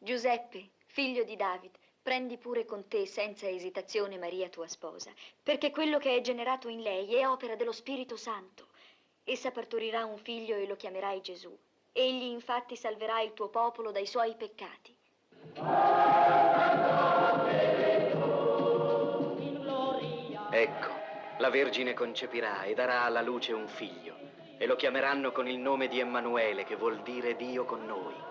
Giuseppe, figlio di David, Prendi pure con te senza esitazione Maria tua sposa, perché quello che è generato in lei è opera dello Spirito Santo. Essa partorirà un figlio e lo chiamerai Gesù. Egli infatti salverà il tuo popolo dai suoi peccati. Ecco, la Vergine concepirà e darà alla luce un figlio, e lo chiameranno con il nome di Emanuele, che vuol dire Dio con noi.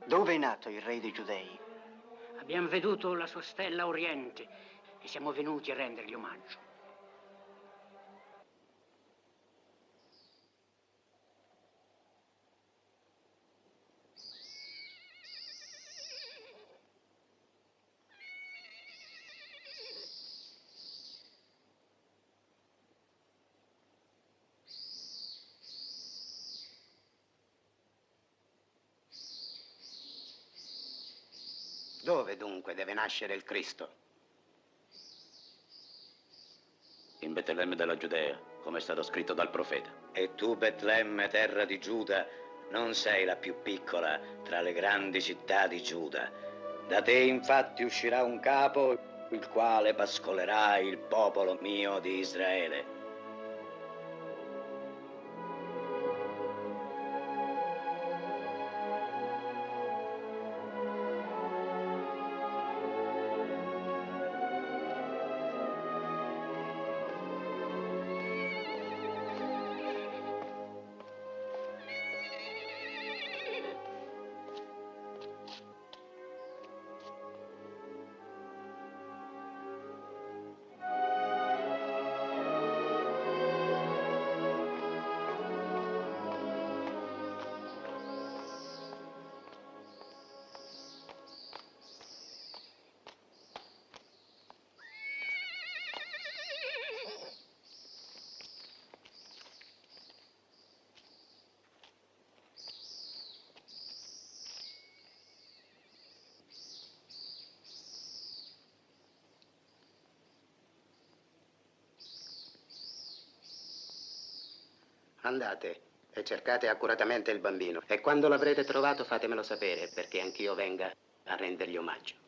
Dove è nato il re dei Giudei? Abbiamo veduto la sua stella a oriente e siamo venuti a rendergli omaggio. Dove dunque deve nascere il Cristo? In Betlemme della Giudea, come è stato scritto dal profeta. E tu, Betlemme, terra di Giuda, non sei la più piccola tra le grandi città di Giuda. Da te infatti uscirà un capo, il quale pascolerà il popolo mio di Israele. Andate e cercate accuratamente il bambino. E quando l'avrete trovato fatemelo sapere, perché anch'io venga a rendergli omaggio.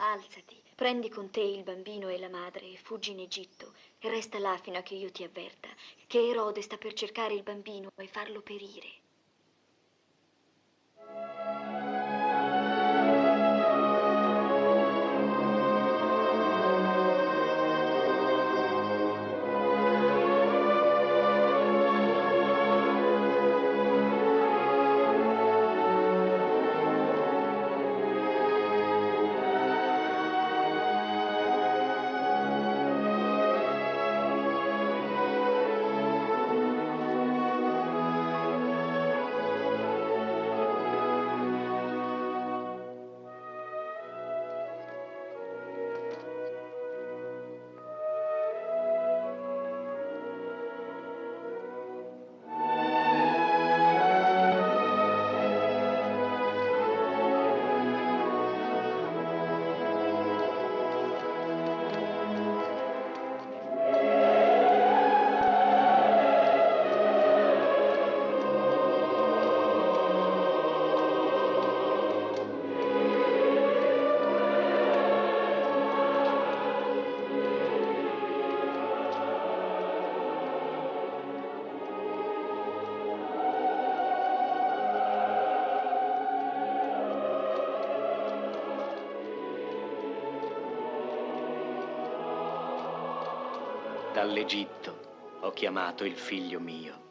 Alzati, prendi con te il bambino e la madre e fuggi in Egitto e resta là fino a che io ti avverta che Erode sta per cercare il bambino e farlo perire. dall'Egitto ho chiamato il figlio mio.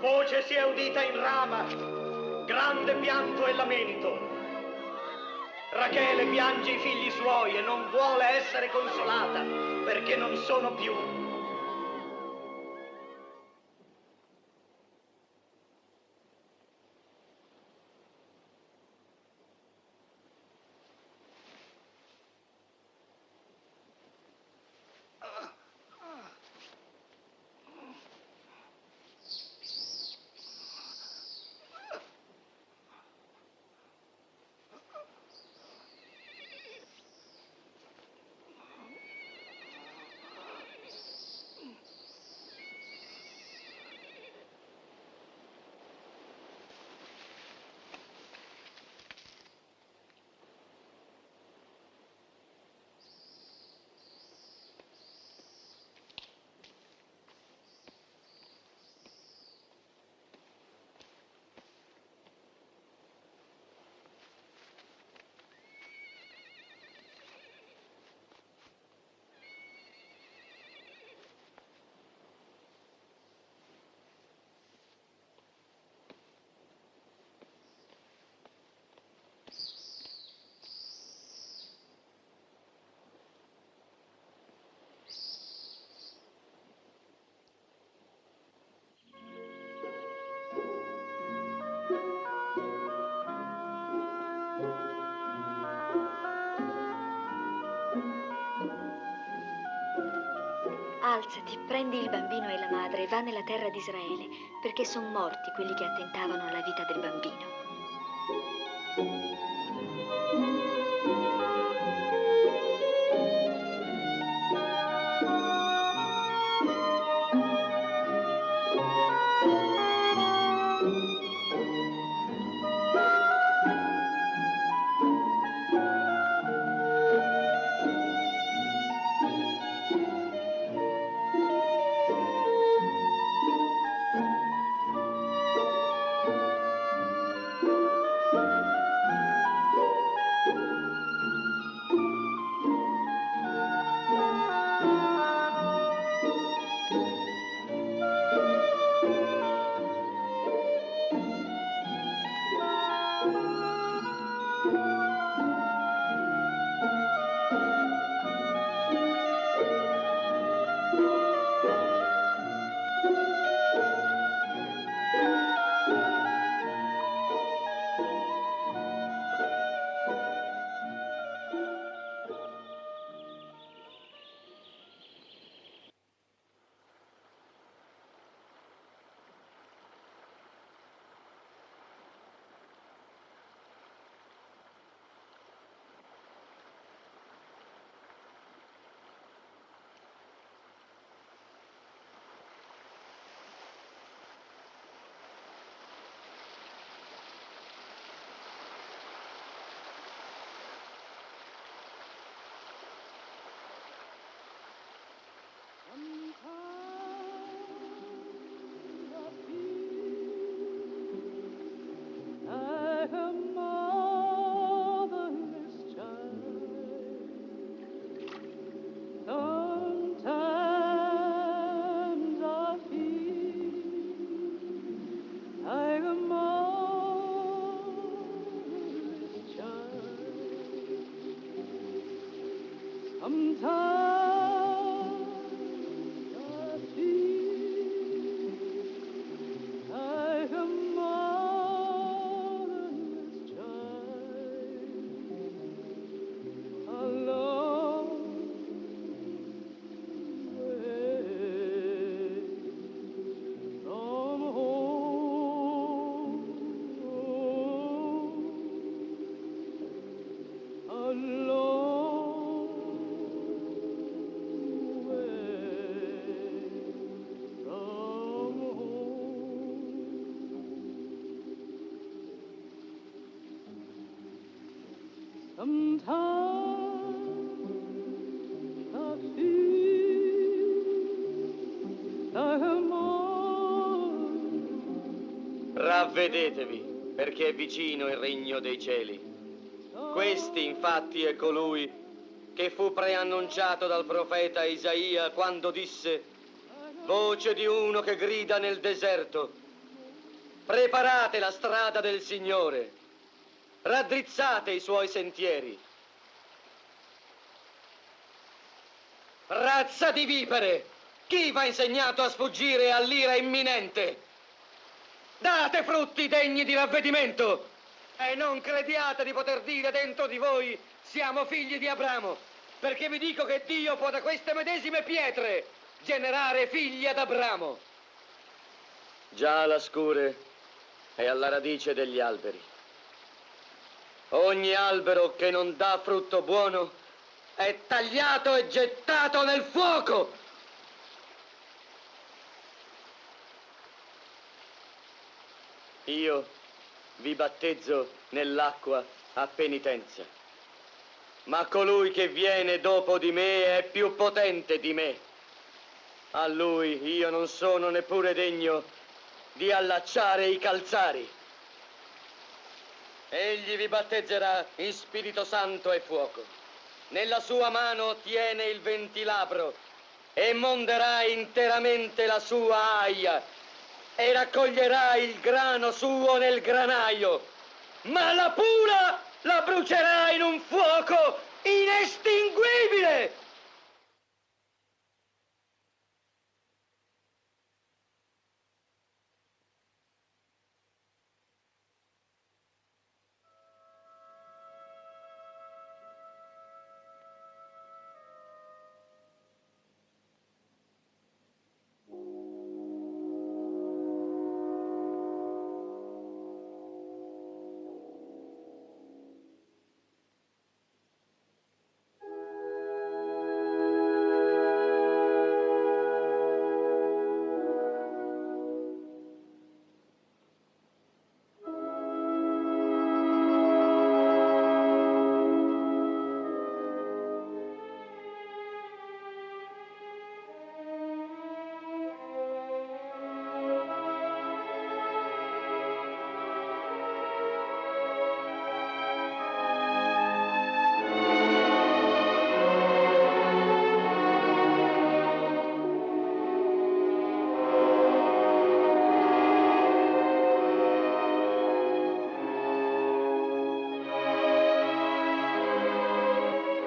Voce si è udita in Rama, grande pianto e lamento. Rachele piange i figli suoi e non vuole essere consolata perché non sono più. Alzati, prendi il bambino e la madre e va nella terra di Israele, perché sono morti quelli che attentavano alla vita del bambino. Ravvedetevi, perché è vicino il regno dei cieli. Questi, infatti, è colui che fu preannunciato dal profeta Isaia quando disse: voce di uno che grida nel deserto, preparate la strada del Signore, raddrizzate i suoi sentieri. Razza di vipere, chi vi ha insegnato a sfuggire all'ira imminente? Date frutti degni di ravvedimento e non crediate di poter dire dentro di voi siamo figli di Abramo, perché vi dico che Dio può da queste medesime pietre generare figli ad Abramo. Già la scure è alla radice degli alberi. Ogni albero che non dà frutto buono è tagliato e gettato nel fuoco. Io vi battezzo nell'acqua a penitenza, ma colui che viene dopo di me è più potente di me. A lui io non sono neppure degno di allacciare i calzari. Egli vi battezzerà in Spirito Santo e fuoco. Nella sua mano tiene il ventilabro e monderà interamente la sua aia e raccoglierà il grano suo nel granaio, ma la pura la brucerà in un fuoco inestinguibile.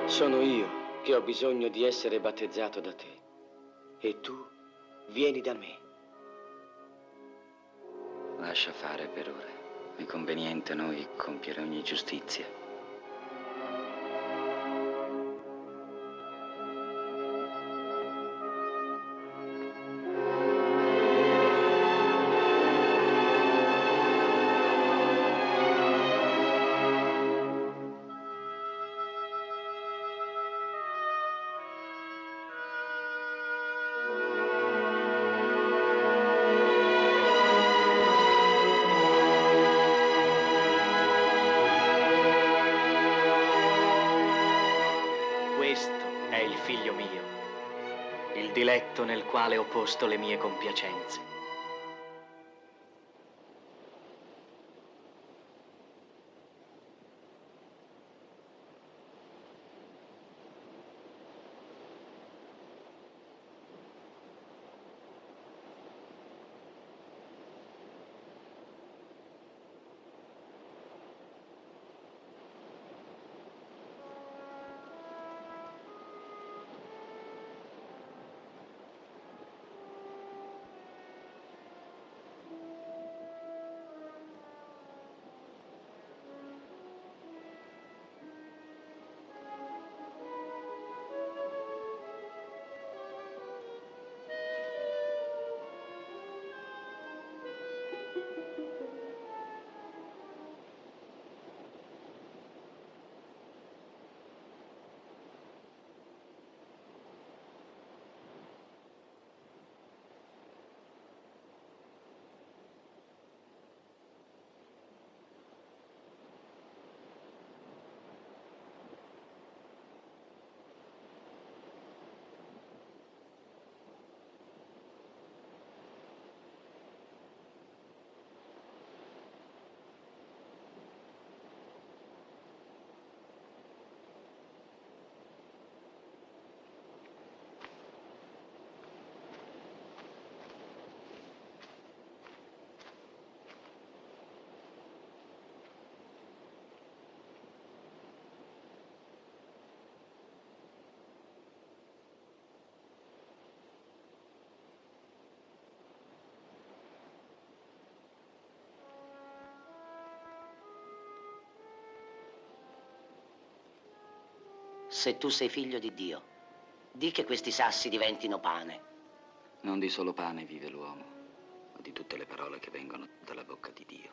Sono io che ho bisogno di essere battezzato da te e tu vieni da me. Lascia fare per ora. È conveniente a noi compiere ogni giustizia. Questo è il figlio mio, il diletto nel quale ho posto le mie compiacenze. Se tu sei figlio di Dio, di che questi sassi diventino pane. Non di solo pane vive l'uomo, ma di tutte le parole che vengono dalla bocca di Dio.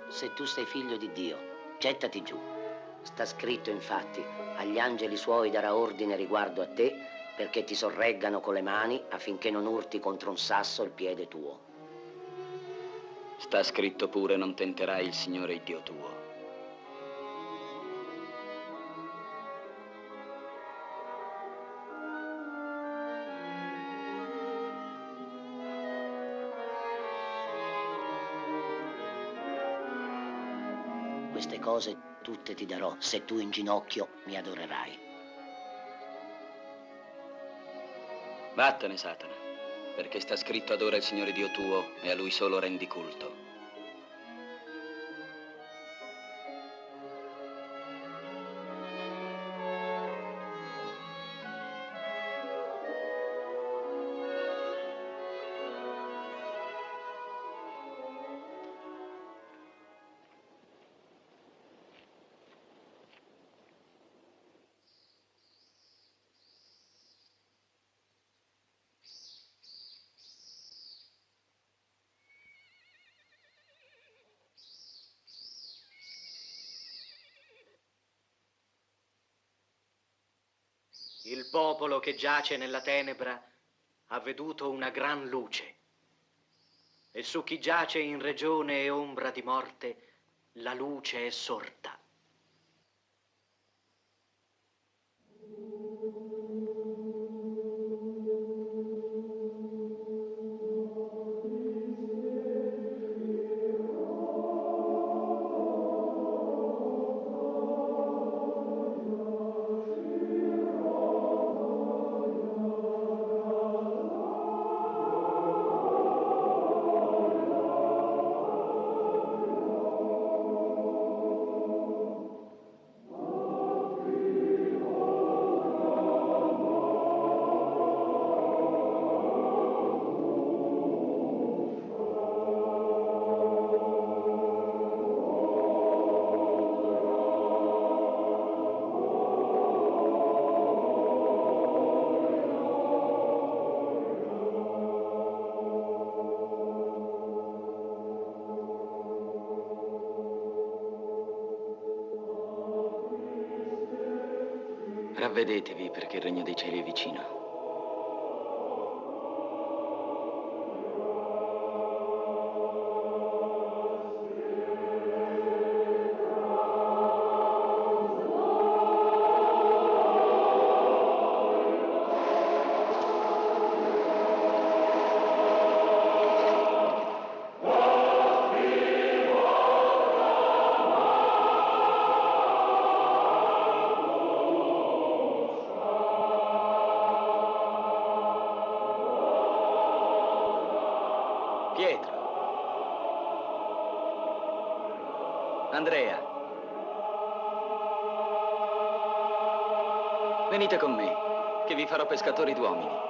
Se tu sei figlio di Dio, gettati giù. Sta scritto infatti, agli angeli suoi darà ordine riguardo a te, perché ti sorreggano con le mani affinché non urti contro un sasso il piede tuo. Sta scritto pure, non tenterai il Signore il Dio tuo. Queste cose tutte ti darò se tu in ginocchio mi adorerai. Vattene, Satana, perché sta scritto adora il Signore Dio tuo e a Lui solo rendi culto. Il popolo che giace nella tenebra ha veduto una gran luce, e su chi giace in regione e ombra di morte la luce è sorta. Ravvedetevi perché il regno dei cieli è vicino. Pietro. Andrea. Venite con me, che vi farò pescatori d'uomini.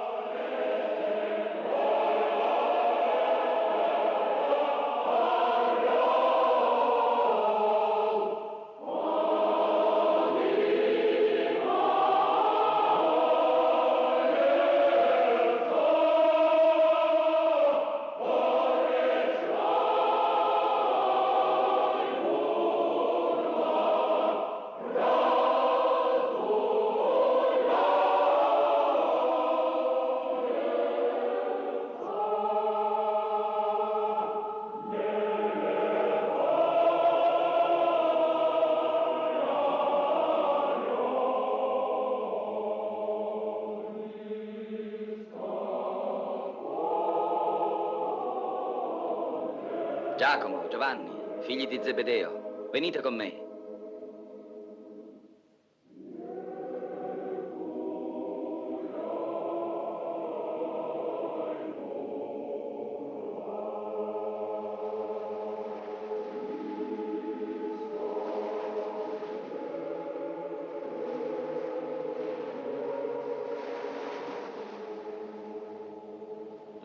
Giacomo, Giovanni, figli di Zebedeo, venite con me.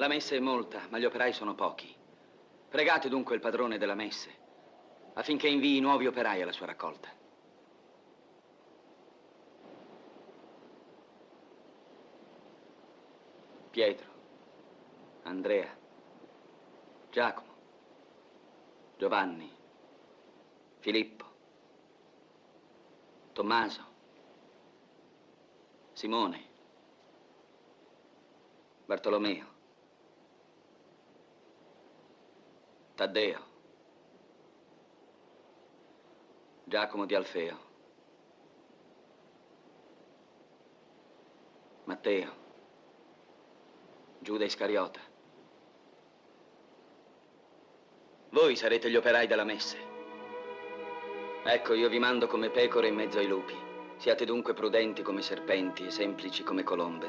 La messe è molta, ma gli operai sono pochi. Pregate dunque il padrone della messe affinché invii nuovi operai alla sua raccolta. Pietro, Andrea, Giacomo, Giovanni, Filippo, Tommaso, Simone, Bartolomeo, Taddeo, Giacomo di Alfeo, Matteo, Giuda Iscariota. Voi sarete gli operai della messe. Ecco, io vi mando come pecore in mezzo ai lupi. Siate dunque prudenti come serpenti e semplici come colombe.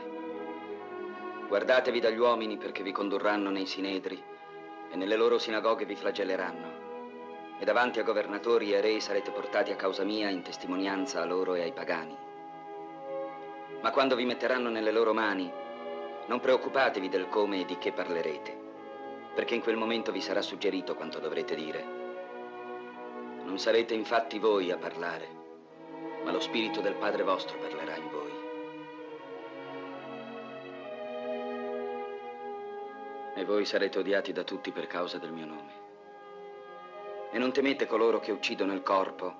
Guardatevi dagli uomini perché vi condurranno nei sinedri e nelle loro sinagoghe vi flagelleranno. E davanti a governatori e re sarete portati a causa mia in testimonianza a loro e ai pagani. Ma quando vi metteranno nelle loro mani, non preoccupatevi del come e di che parlerete, perché in quel momento vi sarà suggerito quanto dovrete dire. Non sarete infatti voi a parlare, ma lo Spirito del Padre vostro parlerà in voi. E voi sarete odiati da tutti per causa del mio nome. E non temete coloro che uccidono il corpo,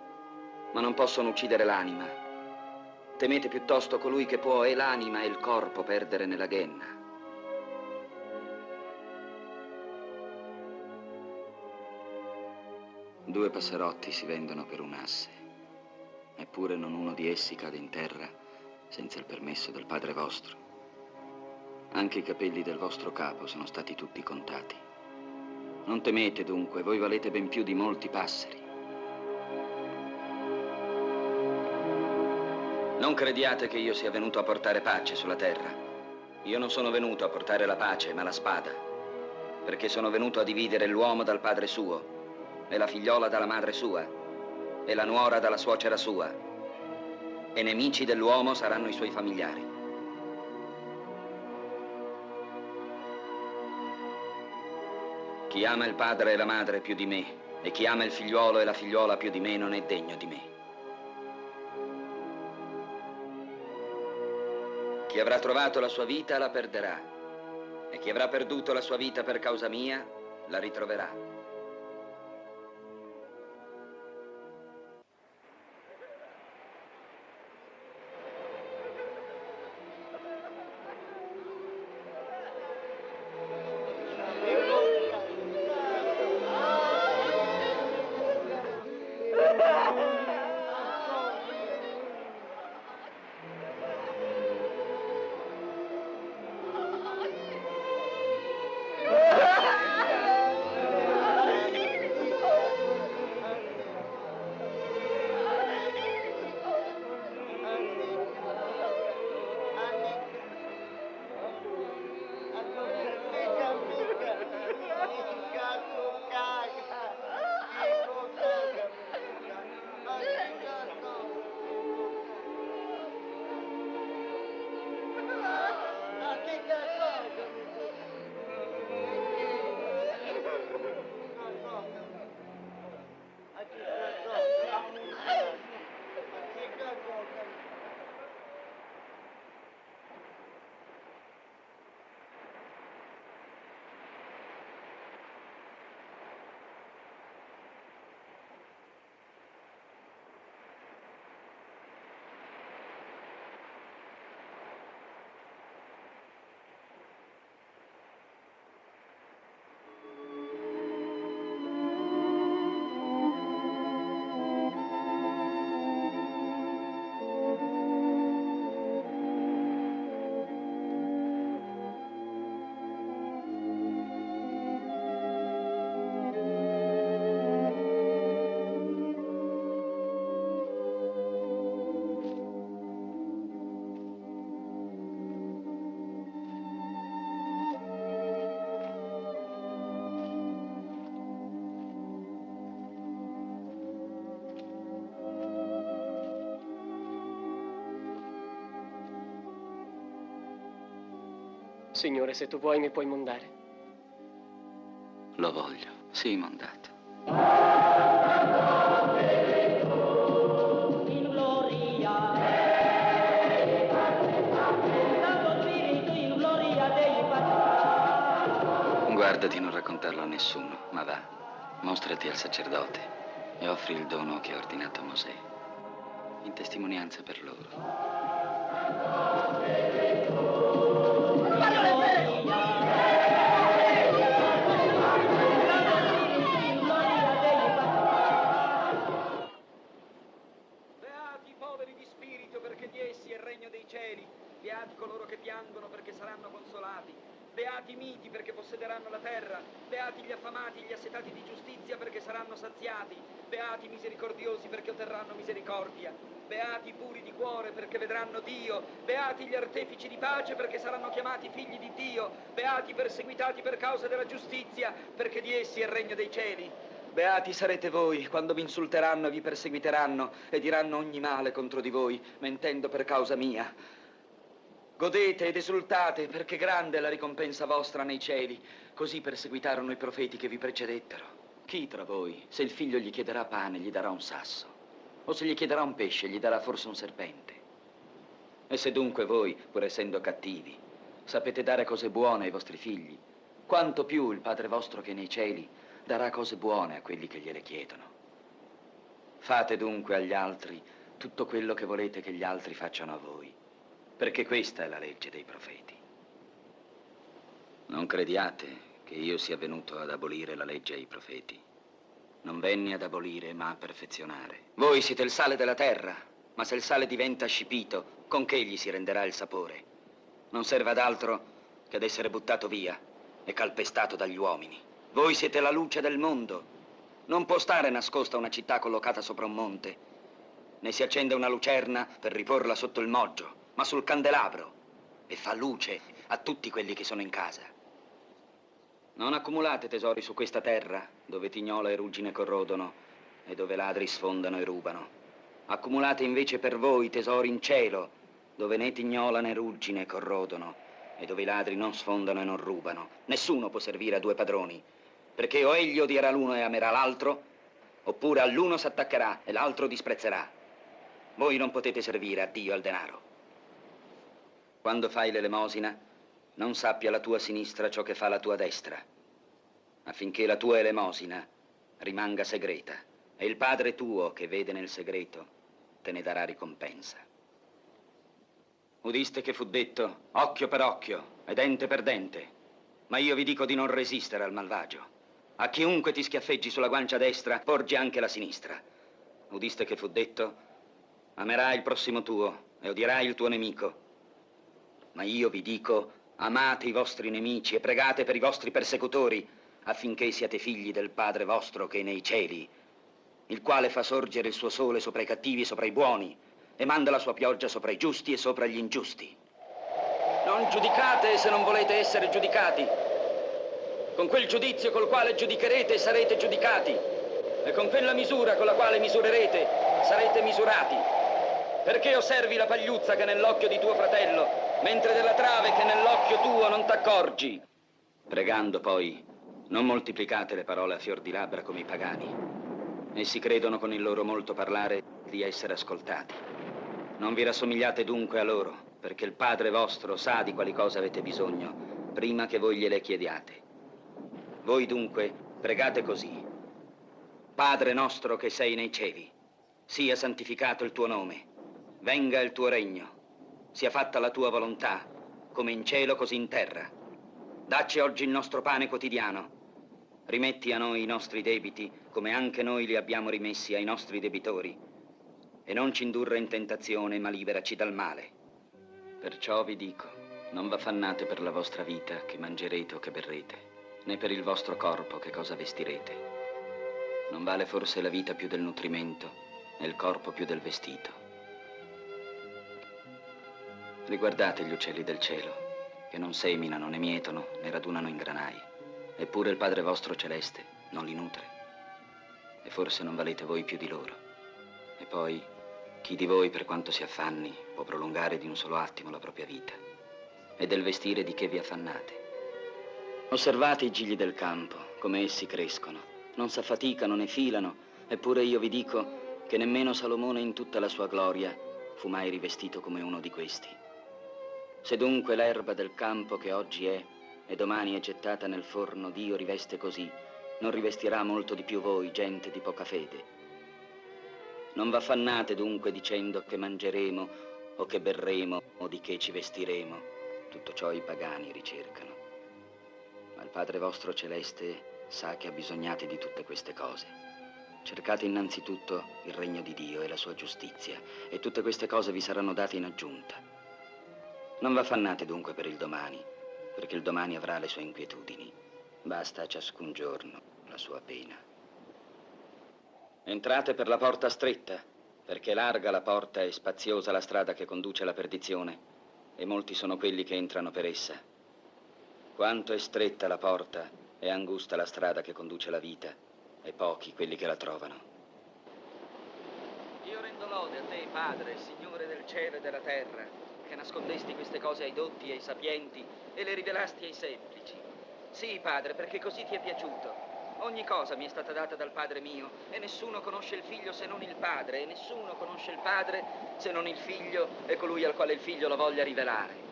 ma non possono uccidere l'anima. Temete piuttosto colui che può e l'anima e il corpo perdere nella ghenna. Due passerotti si vendono per un asse, eppure non uno di essi cade in terra senza il permesso del Padre vostro. Anche i capelli del vostro capo sono stati tutti contati. Non temete dunque, voi valete ben più di molti passeri. Non crediate che io sia venuto a portare pace sulla terra. Io non sono venuto a portare la pace, ma la spada, perché sono venuto a dividere l'uomo dal padre suo, e la figliola dalla madre sua, e la nuora dalla suocera sua, e nemici dell'uomo saranno i suoi familiari. Chi ama il padre e la madre più di me, e chi ama il figliuolo e la figliuola più di me, non è degno di me. Chi avrà trovato la sua vita la perderà, e chi avrà perduto la sua vita per causa mia la ritroverà. Signore, se tu vuoi, mi puoi mondare. Lo voglio, sì, mondato. Guarda di non raccontarlo a nessuno, ma va, mostrati al sacerdote e offri il dono che ha ordinato Mosè, in testimonianza per loro. Beati i poveri di spirito, perché di essi è il regno dei cieli. Beati coloro che piangono, perché saranno consolati. Beati i miti, perché possederanno la terra. Beati gli affamati, gli assetati di giustizia, perché saranno saziati. Beati i misericordiosi, perché otterranno misericordia. Beati i puri di cuore, perché vedranno Dio. Beati gli artefici di pace, perché saranno chiamati figli di Dio. Beati i perseguitati per causa della giustizia, perché di essi è il regno dei cieli. Beati sarete voi quando vi insulteranno e vi perseguiteranno e diranno ogni male contro di voi, mentendo per causa mia. Godete ed esultate, perché grande è la ricompensa vostra nei cieli. Così perseguitarono i profeti che vi precedettero. Chi tra voi, se il figlio gli chiederà pane, gli darà un sasso? O se gli chiederà un pesce, gli darà forse un serpente? E se dunque voi, pur essendo cattivi, sapete dare cose buone ai vostri figli, quanto più il Padre vostro che è nei cieli darà cose buone a quelli che gliele chiedono. Fate dunque agli altri tutto quello che volete che gli altri facciano a voi, perché questa è la legge dei profeti. Non crediate che io sia venuto ad abolire la legge ai profeti. Non venni ad abolire, ma a perfezionare. Voi siete il sale della terra, ma se il sale diventa scipito, con che gli si renderà il sapore? Non serve ad altro che ad essere buttato via e calpestato dagli uomini. Voi siete la luce del mondo. Non può stare nascosta una città collocata sopra un monte, né si accende una lucerna per riporla sotto il moggio, ma sul candelabro, e fa luce a tutti quelli che sono in casa. Non accumulate tesori su questa terra, dove tignola e ruggine corrodono, e dove ladri sfondano e rubano. Accumulate invece per voi tesori in cielo, dove né tignola né ruggine corrodono, e dove i ladri non sfondano e non rubano. Nessuno può servire a due padroni, perché o egli odierà l'uno e amerà l'altro, oppure all'uno s'attaccherà e l'altro disprezzerà. Voi non potete servire a Dio e al denaro. Quando fai l'elemosina, non sappia la tua sinistra ciò che fa la tua destra, affinché la tua elemosina rimanga segreta, e il Padre tuo che vede nel segreto te ne darà ricompensa. Udiste che fu detto occhio per occhio e dente per dente, ma io vi dico di non resistere al malvagio. A chiunque ti schiaffeggi sulla guancia destra, porgi anche la sinistra. Udiste che fu detto amerai il prossimo tuo e odierai il tuo nemico. Ma io vi dico amate i vostri nemici e pregate per i vostri persecutori, affinché siate figli del Padre vostro che è nei cieli, il quale fa sorgere il suo sole sopra i cattivi e sopra i buoni, e manda la sua pioggia sopra i giusti e sopra gli ingiusti. Non giudicate se non volete essere giudicati. Con quel giudizio col quale giudicherete sarete giudicati, e con quella misura con la quale misurerete sarete misurati. Perché osservi la pagliuzza che è nell'occhio di tuo fratello, mentre della trave che è nell'occhio tuo non t'accorgi? Pregando poi, non moltiplicate le parole a fior di labbra come i pagani. Essi credono con il loro molto parlare di essere ascoltati. Non vi rassomigliate dunque a loro, perché il Padre vostro sa di quali cose avete bisogno, prima che voi gliele chiediate. Voi dunque pregate così. Padre nostro che sei nei cieli, sia santificato il tuo nome, venga il tuo regno, sia fatta la tua volontà, come in cielo così in terra. Dacci oggi il nostro pane quotidiano. Rimetti a noi i nostri debiti, come anche noi li abbiamo rimessi ai nostri debitori. E non ci indurre in tentazione, ma liberaci dal male. Perciò vi dico, non v'affannate per la vostra vita, che mangerete o che berrete, né per il vostro corpo, che cosa vestirete. Non vale forse la vita più del nutrimento, e il corpo più del vestito. Riguardate gli uccelli del cielo, che non seminano, né mietono, né radunano in granai. Eppure il Padre vostro celeste non li nutre. E forse non valete voi più di loro. E poi, chi di voi, per quanto si affanni, può prolungare di un solo attimo la propria vita? e del vestire di che vi affannate. Osservate i gigli del campo, come essi crescono. Non s'affaticano né filano, eppure io vi dico che nemmeno Salomone in tutta la sua gloria fu mai rivestito come uno di questi. Se dunque l'erba del campo che oggi è e domani è gettata nel forno, Dio riveste così, non rivestirà molto di più voi, gente di poca fede. Non v'affannate dunque dicendo che mangeremo o che berremo o di che ci vestiremo. Tutto ciò i pagani ricercano. Ma il Padre vostro celeste sa che abbisognate di tutte queste cose. Cercate innanzitutto il regno di Dio e la sua giustizia, e tutte queste cose vi saranno date in aggiunta. Non v'affannate dunque per il domani, perché il domani avrà le sue inquietudini. Basta a ciascun giorno la sua pena. Entrate per la porta stretta, perché larga la porta e spaziosa la strada che conduce alla perdizione, e molti sono quelli che entrano per essa. Quanto è stretta la porta e angusta la strada che conduce alla vita, e pochi quelli che la trovano. Io rendo lode a te, Padre, Signore del cielo e della terra, che nascondesti queste cose ai dotti e ai sapienti e le rivelasti ai semplici. Sì, Padre, perché così ti è piaciuto. Ogni cosa mi è stata data dal Padre mio, e nessuno conosce il Figlio se non il Padre, e nessuno conosce il Padre se non il Figlio e colui al quale il Figlio lo voglia rivelare.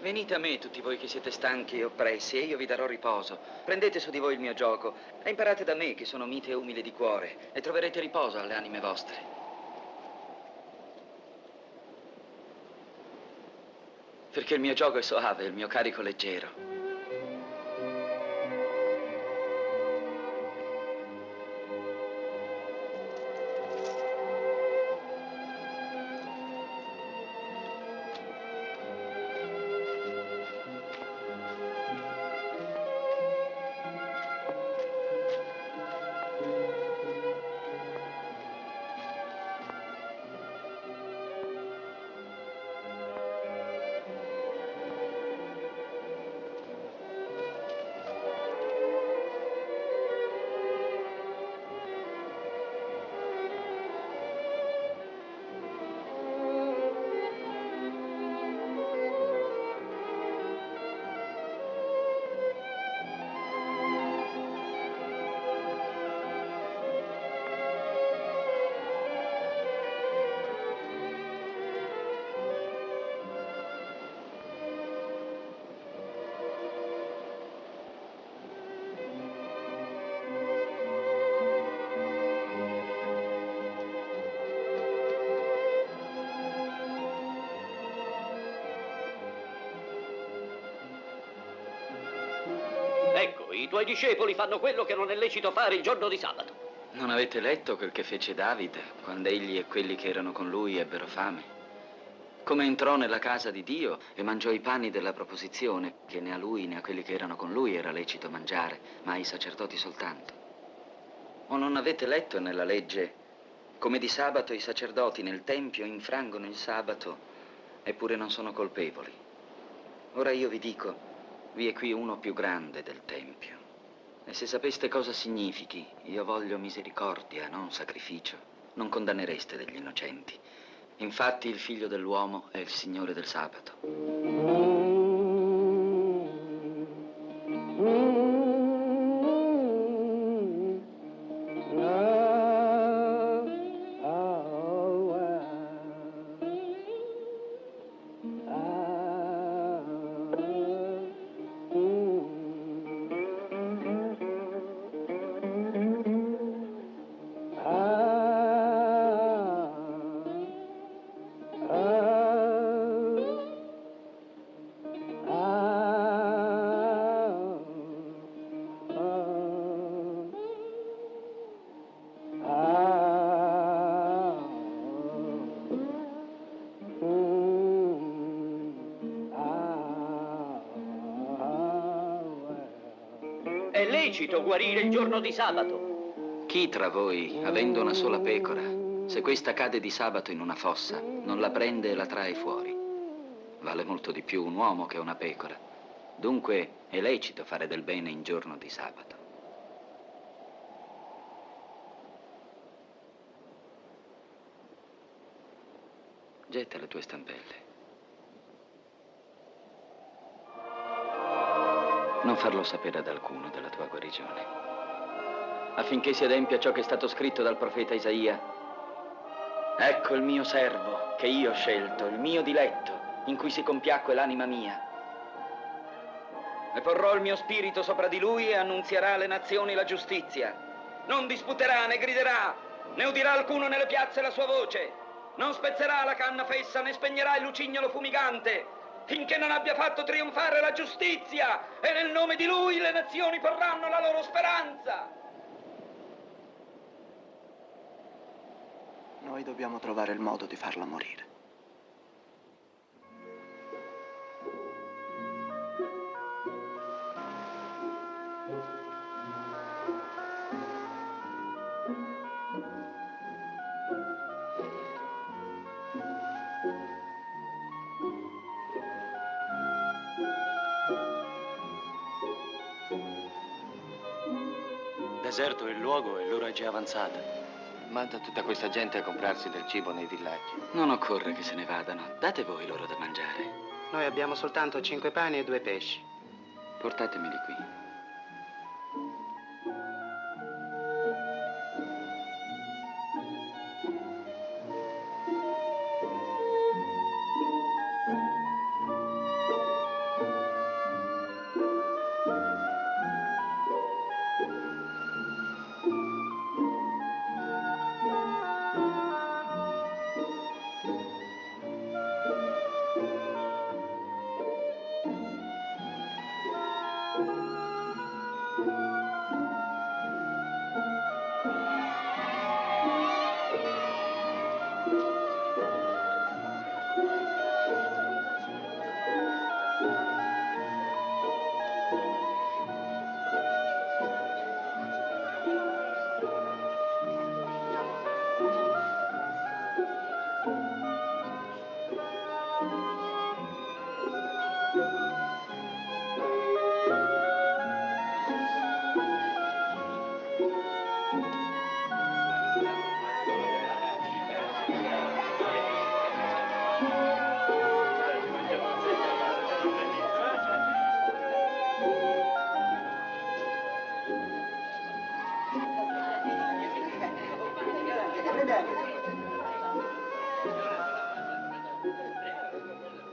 Venite a me, tutti voi che siete stanchi e oppressi, e io vi darò riposo. Prendete su di voi il mio gioco e imparate da me, che sono mite e umile di cuore, e troverete riposo alle anime vostre. Perché il mio gioco è soave e il mio carico leggero. Ecco, i tuoi discepoli fanno quello che non è lecito fare il giorno di sabato. Non avete letto quel che fece Davide quando egli e quelli che erano con lui ebbero fame? Come entrò nella casa di Dio e mangiò i panni della proposizione, che né a lui né a quelli che erano con lui era lecito mangiare, ma ai sacerdoti soltanto. O non avete letto nella legge come di sabato i sacerdoti nel tempio infrangono il sabato, eppure non sono colpevoli? Ora io vi dico, vi è qui uno più grande del tempio. E se sapeste cosa significhi, io voglio misericordia, non sacrificio, non condannereste degli innocenti. Infatti il Figlio dell'uomo è il Signore del sabato. È lecito guarire il giorno di sabato. Chi tra voi, avendo una sola pecora, se questa cade di sabato in una fossa, non la prende e la trae fuori? Vale molto di più un uomo che una pecora. Dunque è lecito fare del bene in giorno di sabato. Getta le tue stampelle. Non farlo sapere ad alcuno della tua guarigione. Affinché si adempia ciò che è stato scritto dal profeta Isaia. Ecco il mio servo, che io ho scelto, il mio diletto, in cui si compiacque l'anima mia. E porrò il mio spirito sopra di lui e annunzierà alle nazioni la giustizia. Non disputerà né griderà, né udirà alcuno nelle piazze la sua voce. Non spezzerà la canna fessa né spegnerà il lucignolo fumigante, finché non abbia fatto trionfare la giustizia, e nel nome di lui le nazioni porranno la loro speranza. Noi dobbiamo trovare il modo di farla morire. Deserto il luogo e l'ora è già avanzata. Manda tutta questa gente a comprarsi del cibo nei villaggi. Non occorre che se ne vadano. Date voi loro da mangiare. Noi abbiamo soltanto 5 pani e 2 pesci. Portatemeli qui.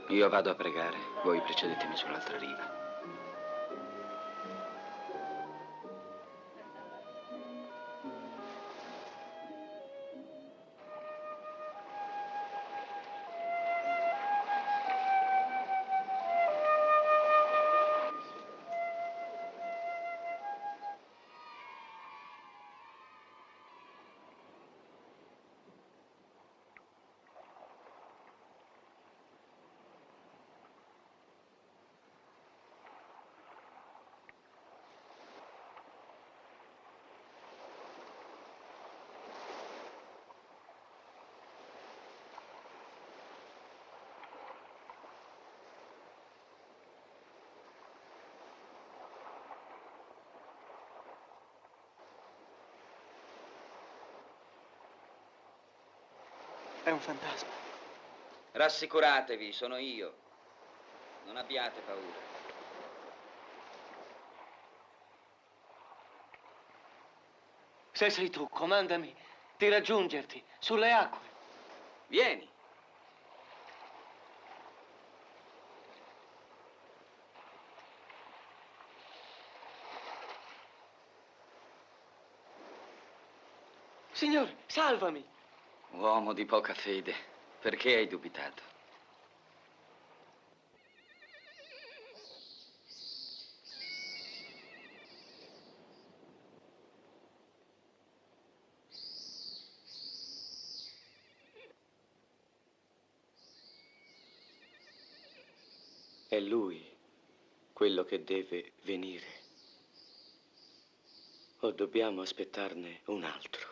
Io vado a pregare, voi precedetemi sull'altra riva. È un fantasma. Rassicuratevi, sono io. Non abbiate paura. Se sei tu, comandami di raggiungerti sulle acque. Vieni. Signore, salvami. Uomo di poca fede, perché hai dubitato? È lui quello che deve venire. O dobbiamo aspettarne un altro?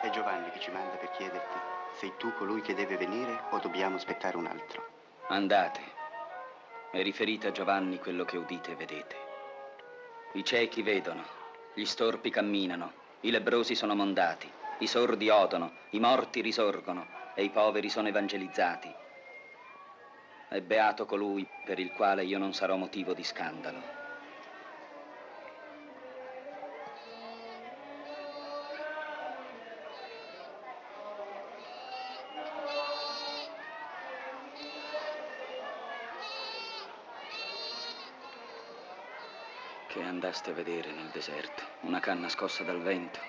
È Giovanni che ci manda per chiederti: sei tu colui che deve venire o dobbiamo aspettare un altro? Andate e riferite a Giovanni quello che udite e vedete. I ciechi vedono, gli storpi camminano, i lebbrosi sono mondati, i sordi odono, i morti risorgono e i poveri sono evangelizzati. È beato colui per il quale io non sarò motivo di scandalo. Che andaste a vedere nel deserto? Una canna scossa dal vento?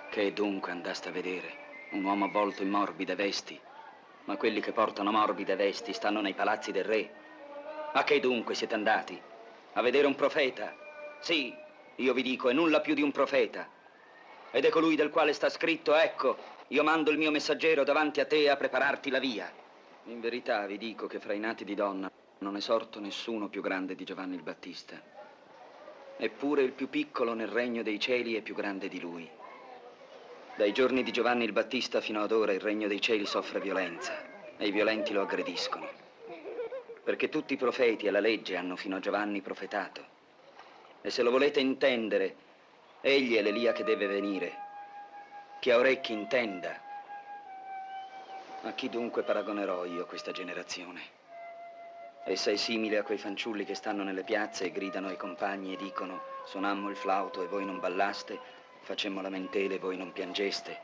Che dunque andaste a vedere? Un uomo avvolto in morbide vesti? Ma quelli che portano morbide vesti stanno nei palazzi del re. A che dunque siete andati? A vedere un profeta? Sì, io vi dico, è nulla più di un profeta. Ed è colui del quale sta scritto: ecco, io mando il mio messaggero davanti a te a prepararti la via. In verità vi dico che fra i nati di donna non è sorto nessuno più grande di Giovanni il Battista. Eppure il più piccolo nel regno dei cieli è più grande di lui. Dai giorni di Giovanni il Battista fino ad ora il regno dei cieli soffre violenza e i violenti lo aggrediscono. Perché tutti i profeti e la legge hanno fino a Giovanni profetato. E se lo volete intendere, egli è l'Elia che deve venire. Chi ha orecchi intenda. A chi dunque paragonerò io questa generazione? Essa è simile a quei fanciulli che stanno nelle piazze e gridano ai compagni e dicono: suonammo il flauto e voi non ballaste, facemmo lamentele e voi non piangeste.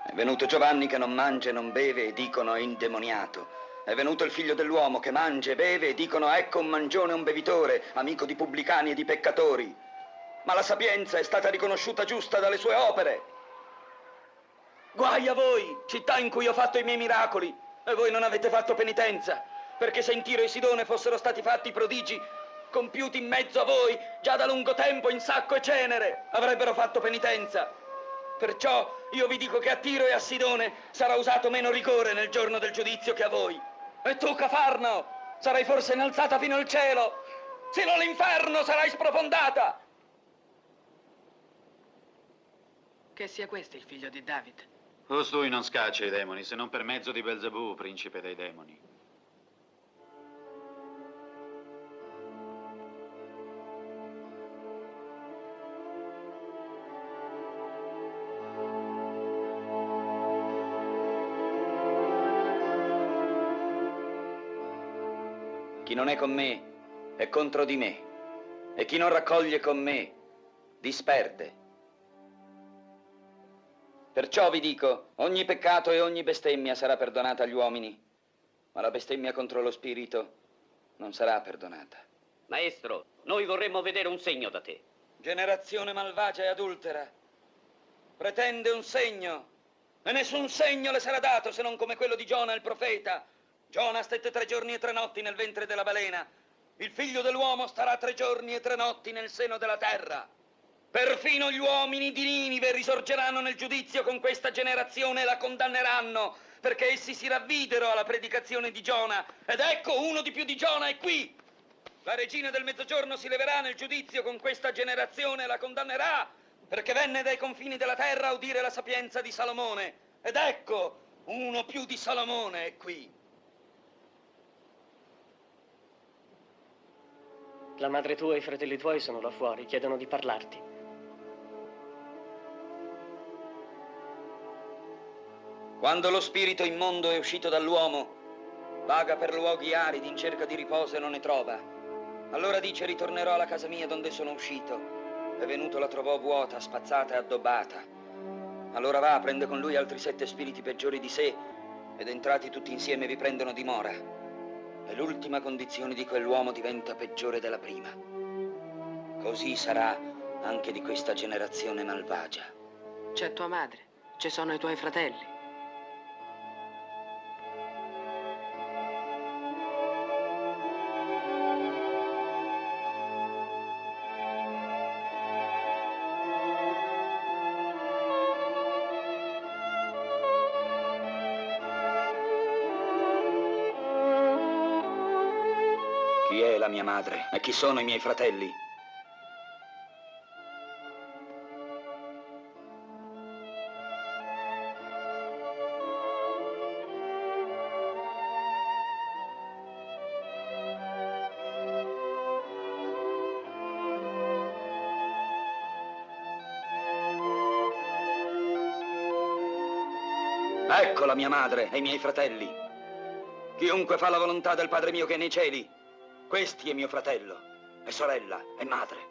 È venuto Giovanni che non mangia e non beve e dicono: è indemoniato. È venuto il figlio dell'uomo che mangia e beve e dicono: ecco un mangione e un bevitore, amico di pubblicani e di peccatori. Ma la sapienza è stata riconosciuta giusta dalle sue opere. Guai a voi, città in cui ho fatto i miei miracoli, e voi non avete fatto penitenza. Perché se in Tiro e Sidone fossero stati fatti prodigi compiuti in mezzo a voi, già da lungo tempo in sacco e cenere avrebbero fatto penitenza. Perciò io vi dico che a Tiro e a Sidone sarà usato meno rigore nel giorno del giudizio che a voi. E tu, Cafarno, sarai forse innalzata fino al cielo, sino all'inferno sarai sprofondata. Che sia questo il figlio di David? Costui non scaccia i demoni, se non per mezzo di Belzebù, principe dei demoni. Chi non è con me è contro di me, e chi non raccoglie con me disperde. Perciò vi dico, ogni peccato e ogni bestemmia sarà perdonata agli uomini, ma la bestemmia contro lo spirito non sarà perdonata. Maestro, noi vorremmo vedere un segno da te. Generazione malvagia e adultera, pretende un segno, e nessun segno le sarà dato se non come quello di Giona il profeta. Giona stette 3 giorni e 3 notti nel ventre della balena. Il figlio dell'uomo starà 3 giorni e 3 notti nel seno della terra. Perfino gli uomini di Ninive risorgeranno nel giudizio con questa generazione e la condanneranno, perché essi si ravvidero alla predicazione di Giona. Ed ecco, uno di più di Giona è qui. La regina del mezzogiorno si leverà nel giudizio con questa generazione e la condannerà, perché venne dai confini della terra a udire la sapienza di Salomone. Ed ecco, uno più di Salomone è qui. La madre tua e i fratelli tuoi sono là fuori, chiedono di parlarti. Quando lo spirito immondo è uscito dall'uomo, vaga per luoghi aridi in cerca di riposo e non ne trova. Allora dice: ritornerò alla casa mia donde sono uscito. È venuto, la trovò vuota, spazzata e addobbata. Allora va, prende con lui altri 7 spiriti peggiori di sé, ed entrati tutti insieme vi prendono dimora. E l'ultima condizione di quell'uomo diventa peggiore della prima. Così sarà anche di questa generazione malvagia. C'è tua madre, ci sono i tuoi fratelli. Chi è la mia madre e chi sono i miei fratelli? Ecco la mia madre e i miei fratelli. Chiunque fa la volontà del Padre mio che è nei cieli, questi è mio fratello, e sorella, e madre.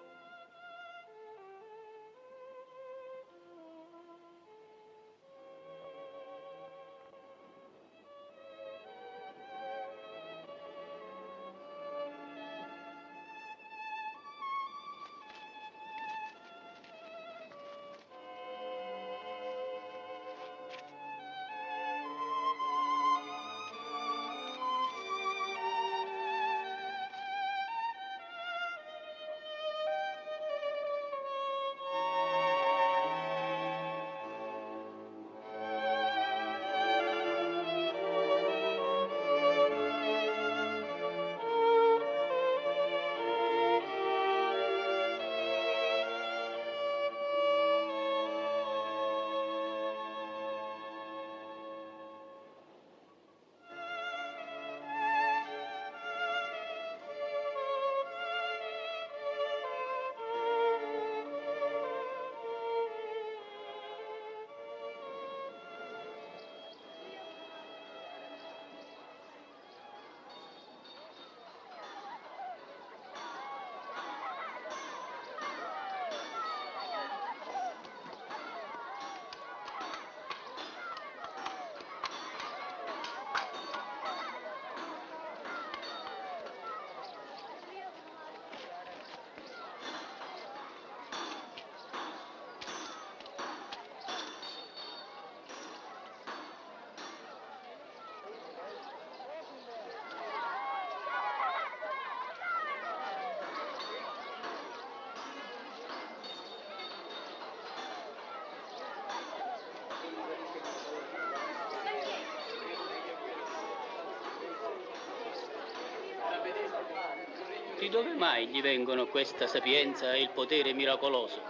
Di dove mai gli vengono questa sapienza e il potere miracoloso?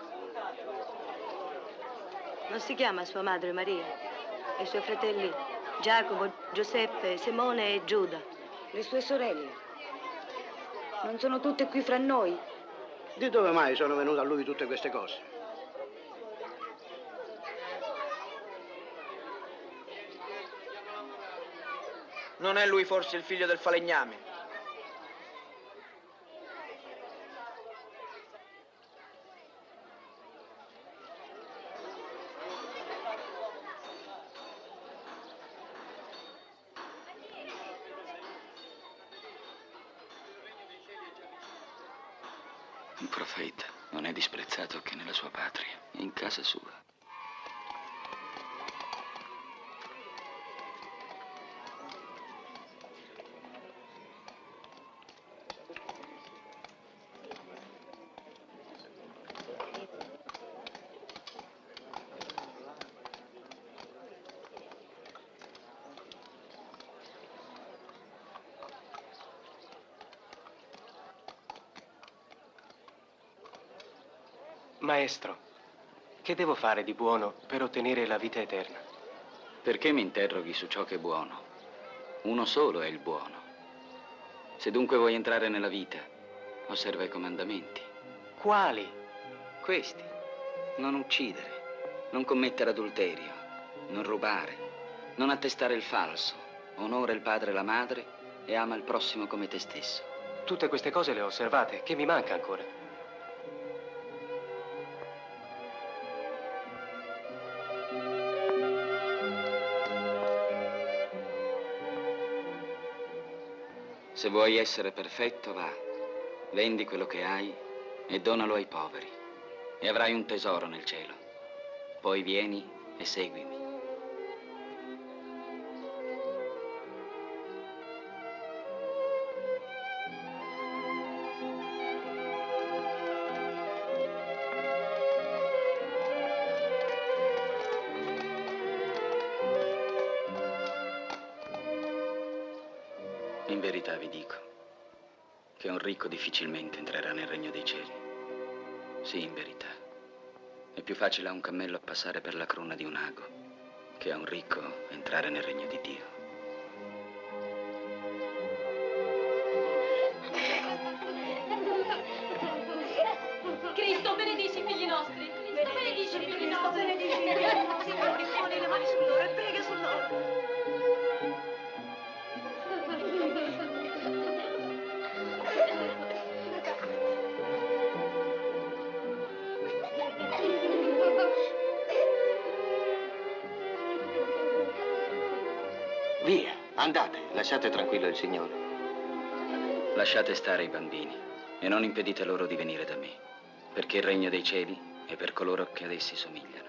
Non si chiama sua madre Maria? E i suoi fratelli Giacomo, Giuseppe, Simone e Giuda? Le sue sorelle? Non sono tutte qui fra noi? Di dove mai sono venute a lui tutte queste cose? Non è lui forse il figlio del falegname? Un profeta non è disprezzato che nella sua patria, in casa sua. Maestro, che devo fare di buono per ottenere la vita eterna? Perché mi interroghi su ciò che è buono? Uno solo è il buono. Se dunque vuoi entrare nella vita, osserva i comandamenti. Quali? Questi. Non uccidere, non commettere adulterio, non rubare, non attestare il falso, onora il padre e la madre e ama il prossimo come te stesso. Tutte queste cose le ho osservate. Che mi manca ancora? Se vuoi essere perfetto, va, vendi quello che hai e donalo ai poveri e avrai un tesoro nel cielo. Poi vieni e seguimi. In verità vi dico che un ricco difficilmente entrerà nel regno dei cieli. Sì, in verità. È più facile a un cammello passare per la cruna di un ago che a un ricco entrare nel regno di Dio. Cristo, benedici i figli nostri. Cristo, benedici i figli nostri. Benedici i figli nostri. Poni le mani su loro e prega su loro. Via, andate, lasciate tranquillo il Signore. Lasciate stare i bambini e non impedite loro di venire da me, perché il regno dei cieli è per coloro che ad essi somigliano.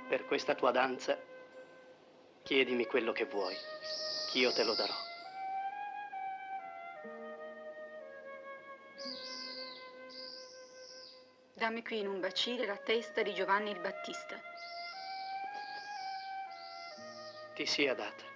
Per questa tua danza, chiedimi quello che vuoi, che io te lo darò. Dammi qui in un bacile la testa di Giovanni il Battista. Ti sia data.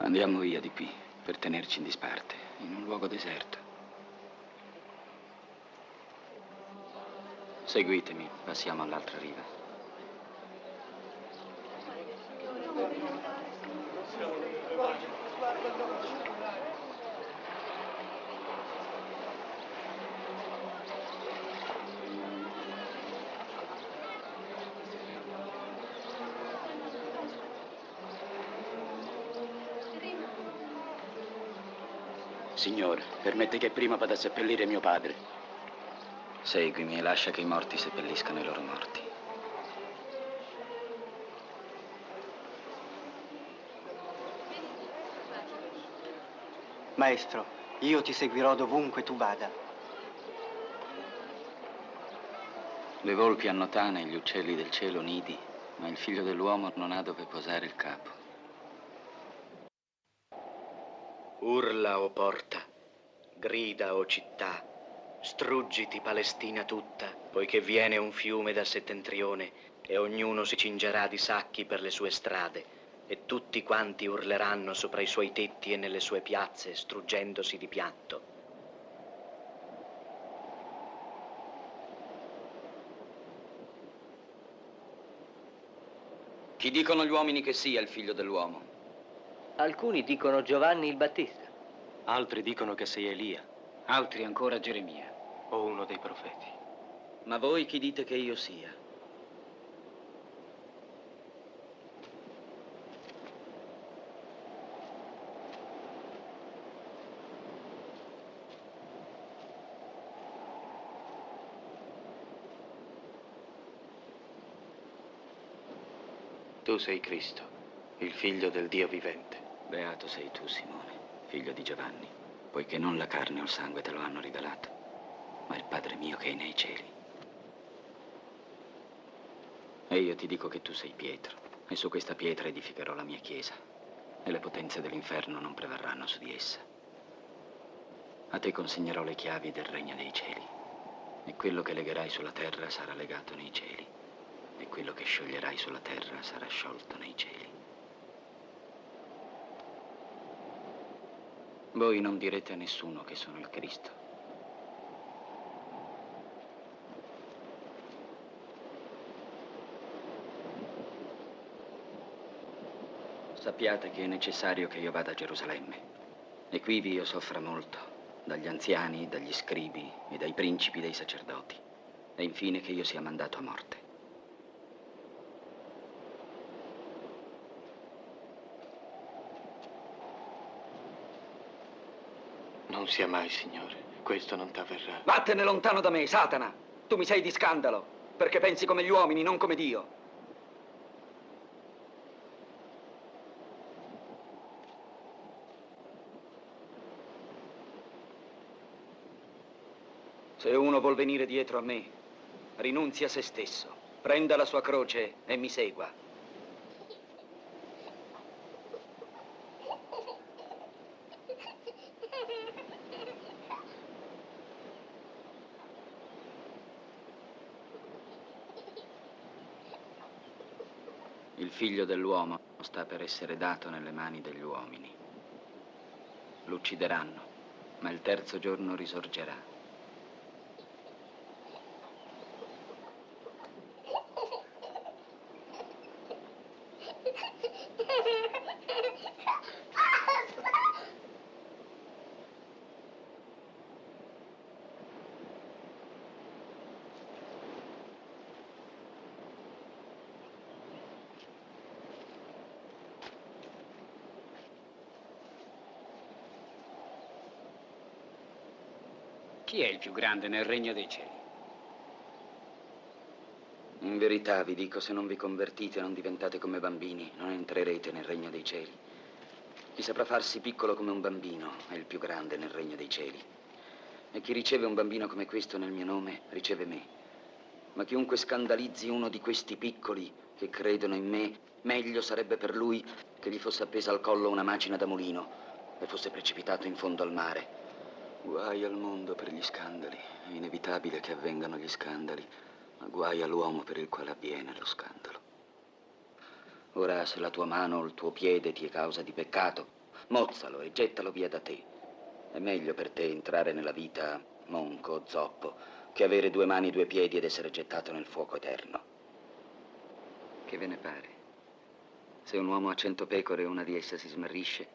Andiamo via di qui per tenerci in disparte, in un luogo deserto. Seguitemi, passiamo all'altra riva. Signore, permette che prima vada a seppellire mio padre. Seguimi e lascia che i morti seppelliscano i loro morti. Maestro, io ti seguirò dovunque tu vada. Le volpi hanno tane e gli uccelli del cielo nidi, ma il figlio dell'uomo non ha dove posare il capo. Urla, o porta, grida, o città, struggiti, Palestina tutta, poiché viene un fiume dal settentrione e ognuno si cingerà di sacchi per le sue strade e tutti quanti urleranno sopra i suoi tetti e nelle sue piazze, struggendosi di pianto. Chi dicono gli uomini che sia il figlio dell'uomo? Alcuni dicono Giovanni il Battista. Altri dicono che sei Elia. Altri ancora Geremia. O uno dei profeti. Ma voi chi dite che io sia? Tu sei Cristo, il figlio del Dio vivente. Beato sei tu, Simone, figlio di Giovanni, poiché non la carne o il sangue te lo hanno rivelato, ma il Padre mio che è nei cieli. E io ti dico che tu sei Pietro, e su questa pietra edificherò la mia chiesa, e le potenze dell'inferno non prevarranno su di essa. A te consegnerò le chiavi del regno dei cieli, e quello che legherai sulla terra sarà legato nei cieli, e quello che scioglierai sulla terra sarà sciolto nei cieli. Voi non direte a nessuno che sono il Cristo. Sappiate che è necessario che io vada a Gerusalemme, e quivi io soffra molto, dagli anziani, dagli scribi e dai principi dei sacerdoti, e infine che io sia mandato a morte. Non sia mai, Signore, questo non t'avverrà. Vattene lontano da me, Satana! Tu mi sei di scandalo, perché pensi come gli uomini, non come Dio. Se uno vuol venire dietro a me, rinunzi a se stesso, prenda la sua croce e mi segua. Il figlio dell'uomo sta per essere dato nelle mani degli uomini. Lo uccideranno, ma il terzo giorno risorgerà. Chi è il più grande nel regno dei cieli? In verità vi dico, se non vi convertite e non diventate come bambini, non entrerete nel regno dei cieli. Chi saprà farsi piccolo come un bambino è il più grande nel regno dei cieli. E chi riceve un bambino come questo nel mio nome, riceve me. Ma chiunque scandalizzi uno di questi piccoli che credono in me, meglio sarebbe per lui che gli fosse appesa al collo una macina da mulino e fosse precipitato in fondo al mare. Guai al mondo per gli scandali. È inevitabile che avvengano gli scandali, ma guai all'uomo per il quale avviene lo scandalo. Ora, se la tua mano o il tuo piede ti è causa di peccato, mozzalo e gettalo via da te. È meglio per te entrare nella vita monco o zoppo che avere 2 mani, 2 piedi ed essere gettato nel fuoco eterno. Che ve ne pare? Se un uomo ha 100 pecore e una di esse si smarrisce,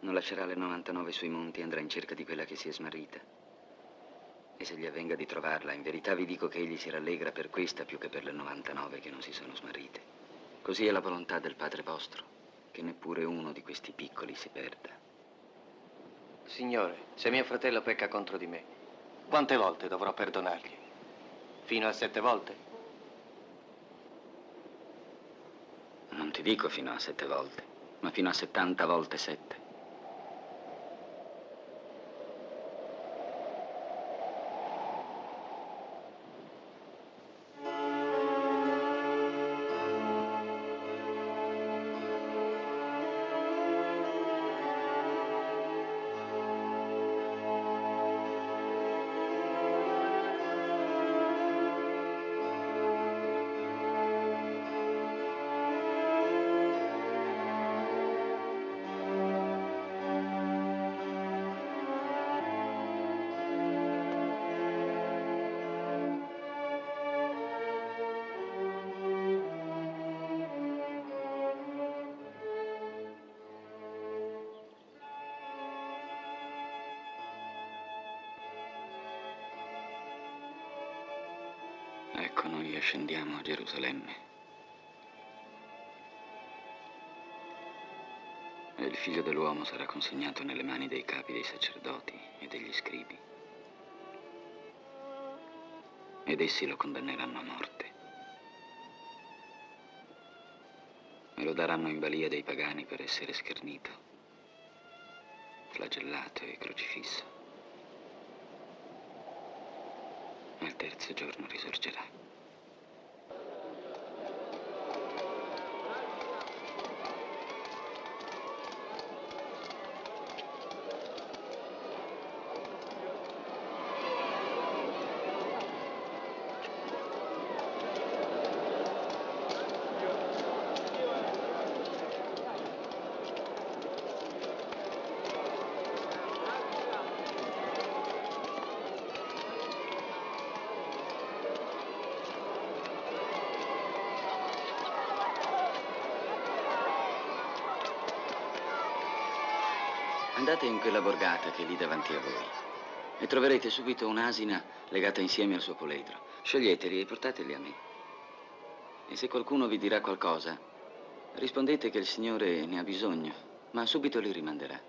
non lascerà le 99 sui monti e andrà in cerca di quella che si è smarrita. E se gli avvenga di trovarla, in verità vi dico che egli si rallegra per questa più che per le 99 che non si sono smarrite. Così è la volontà del Padre vostro, che neppure uno di questi piccoli si perda. Signore, se mio fratello pecca contro di me, quante volte dovrò perdonargli? Fino a 7 volte? Non ti dico fino a 7 volte, ma fino a 70 volte 7. Ecco, noi ascendiamo a Gerusalemme. E il figlio dell'uomo sarà consegnato nelle mani dei capi dei sacerdoti e degli scribi. Ed essi lo condanneranno a morte. E lo daranno in balia dei pagani per essere schernito, flagellato e crocifisso. Ma il terzo giorno risorgerà. Andate in quella borgata che è lì davanti a voi e troverete subito un'asina legata insieme al suo poledro. Sceglieteli e portateli a me. E se qualcuno vi dirà qualcosa, rispondete che il Signore ne ha bisogno, ma subito li rimanderà.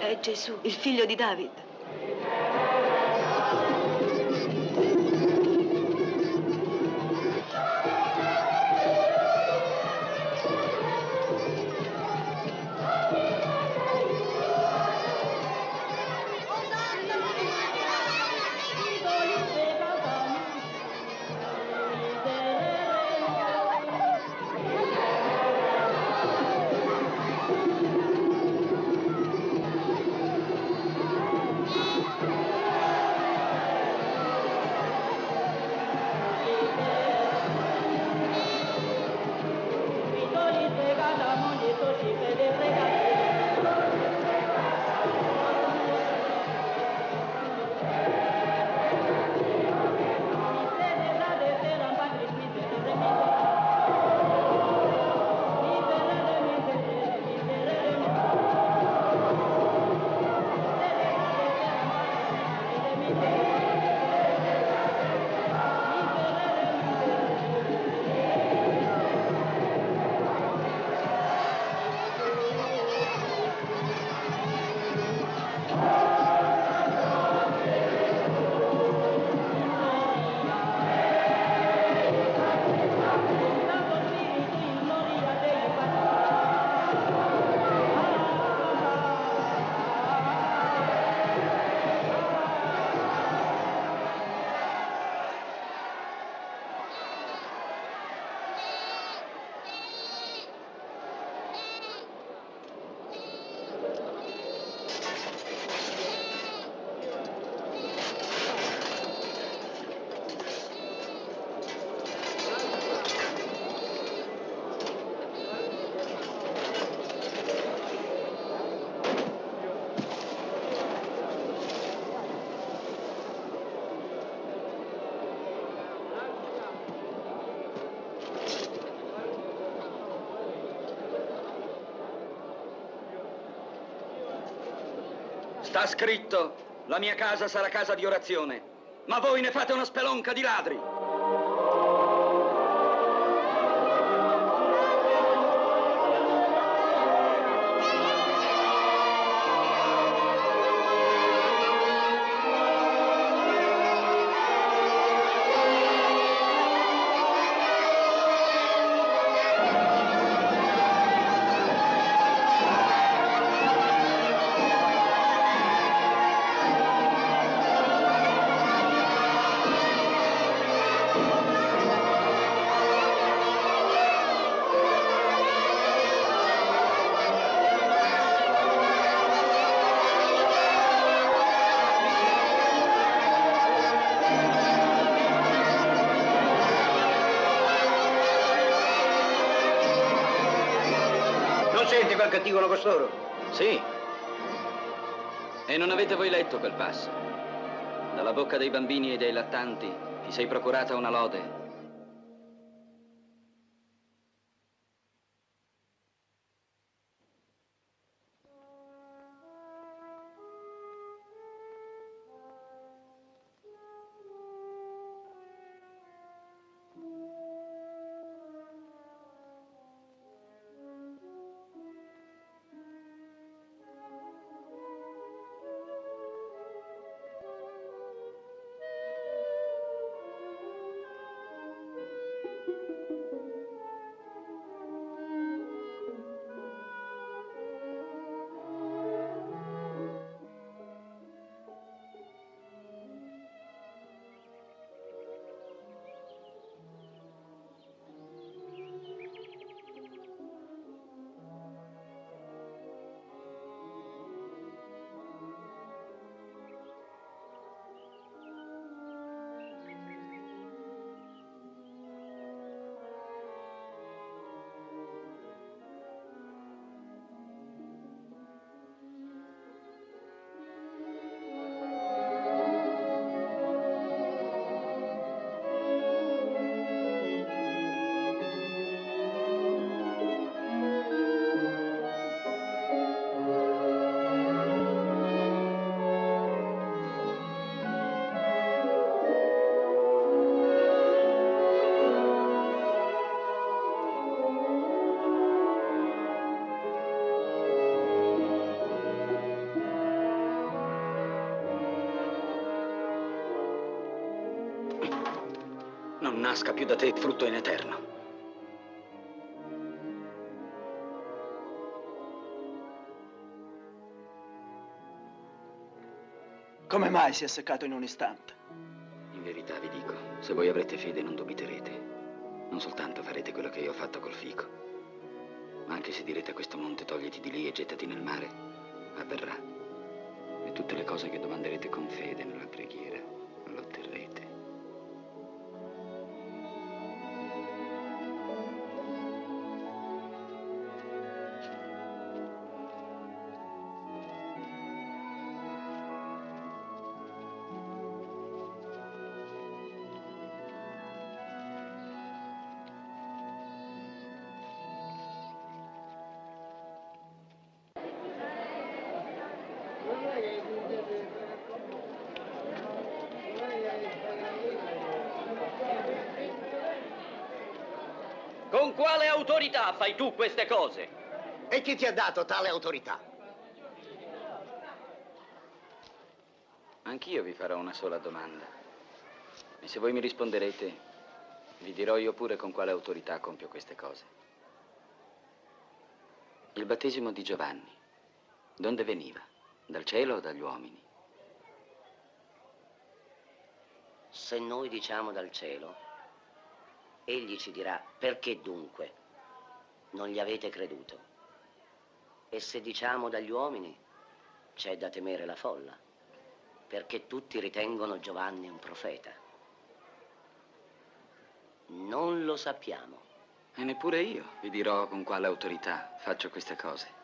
È Gesù, il figlio di David. Sta scritto, la mia casa sarà casa di orazione, ma voi ne fate una spelonca di ladri. Senti quel che dicono costoro? Sì. E non avete voi letto quel passo? Dalla bocca dei bambini e dei lattanti ti sei procurata una lode. Non nasca più da te frutto in eterno. Come mai si è seccato in un istante? In verità vi dico, se voi avrete fede non dubiterete. Non soltanto farete quello che io ho fatto col fico, ma anche se direte a questo monte togliti di lì e gettati nel mare, avverrà. E tutte le cose che domanderete con fede nella preghiera lo otterrete. Con quale autorità fai tu queste cose? E chi ti ha dato tale autorità? Anch'io vi farò una sola domanda. E se voi mi risponderete, vi dirò io pure con quale autorità compio queste cose. Il battesimo di Giovanni, d'onde veniva? Dal cielo o dagli uomini? Se noi diciamo dal cielo, egli ci dirà: perché dunque non gli avete creduto? E se diciamo dagli uomini, c'è da temere la folla, perché tutti ritengono Giovanni un profeta. Non lo sappiamo. E neppure io vi dirò con quale autorità faccio queste cose.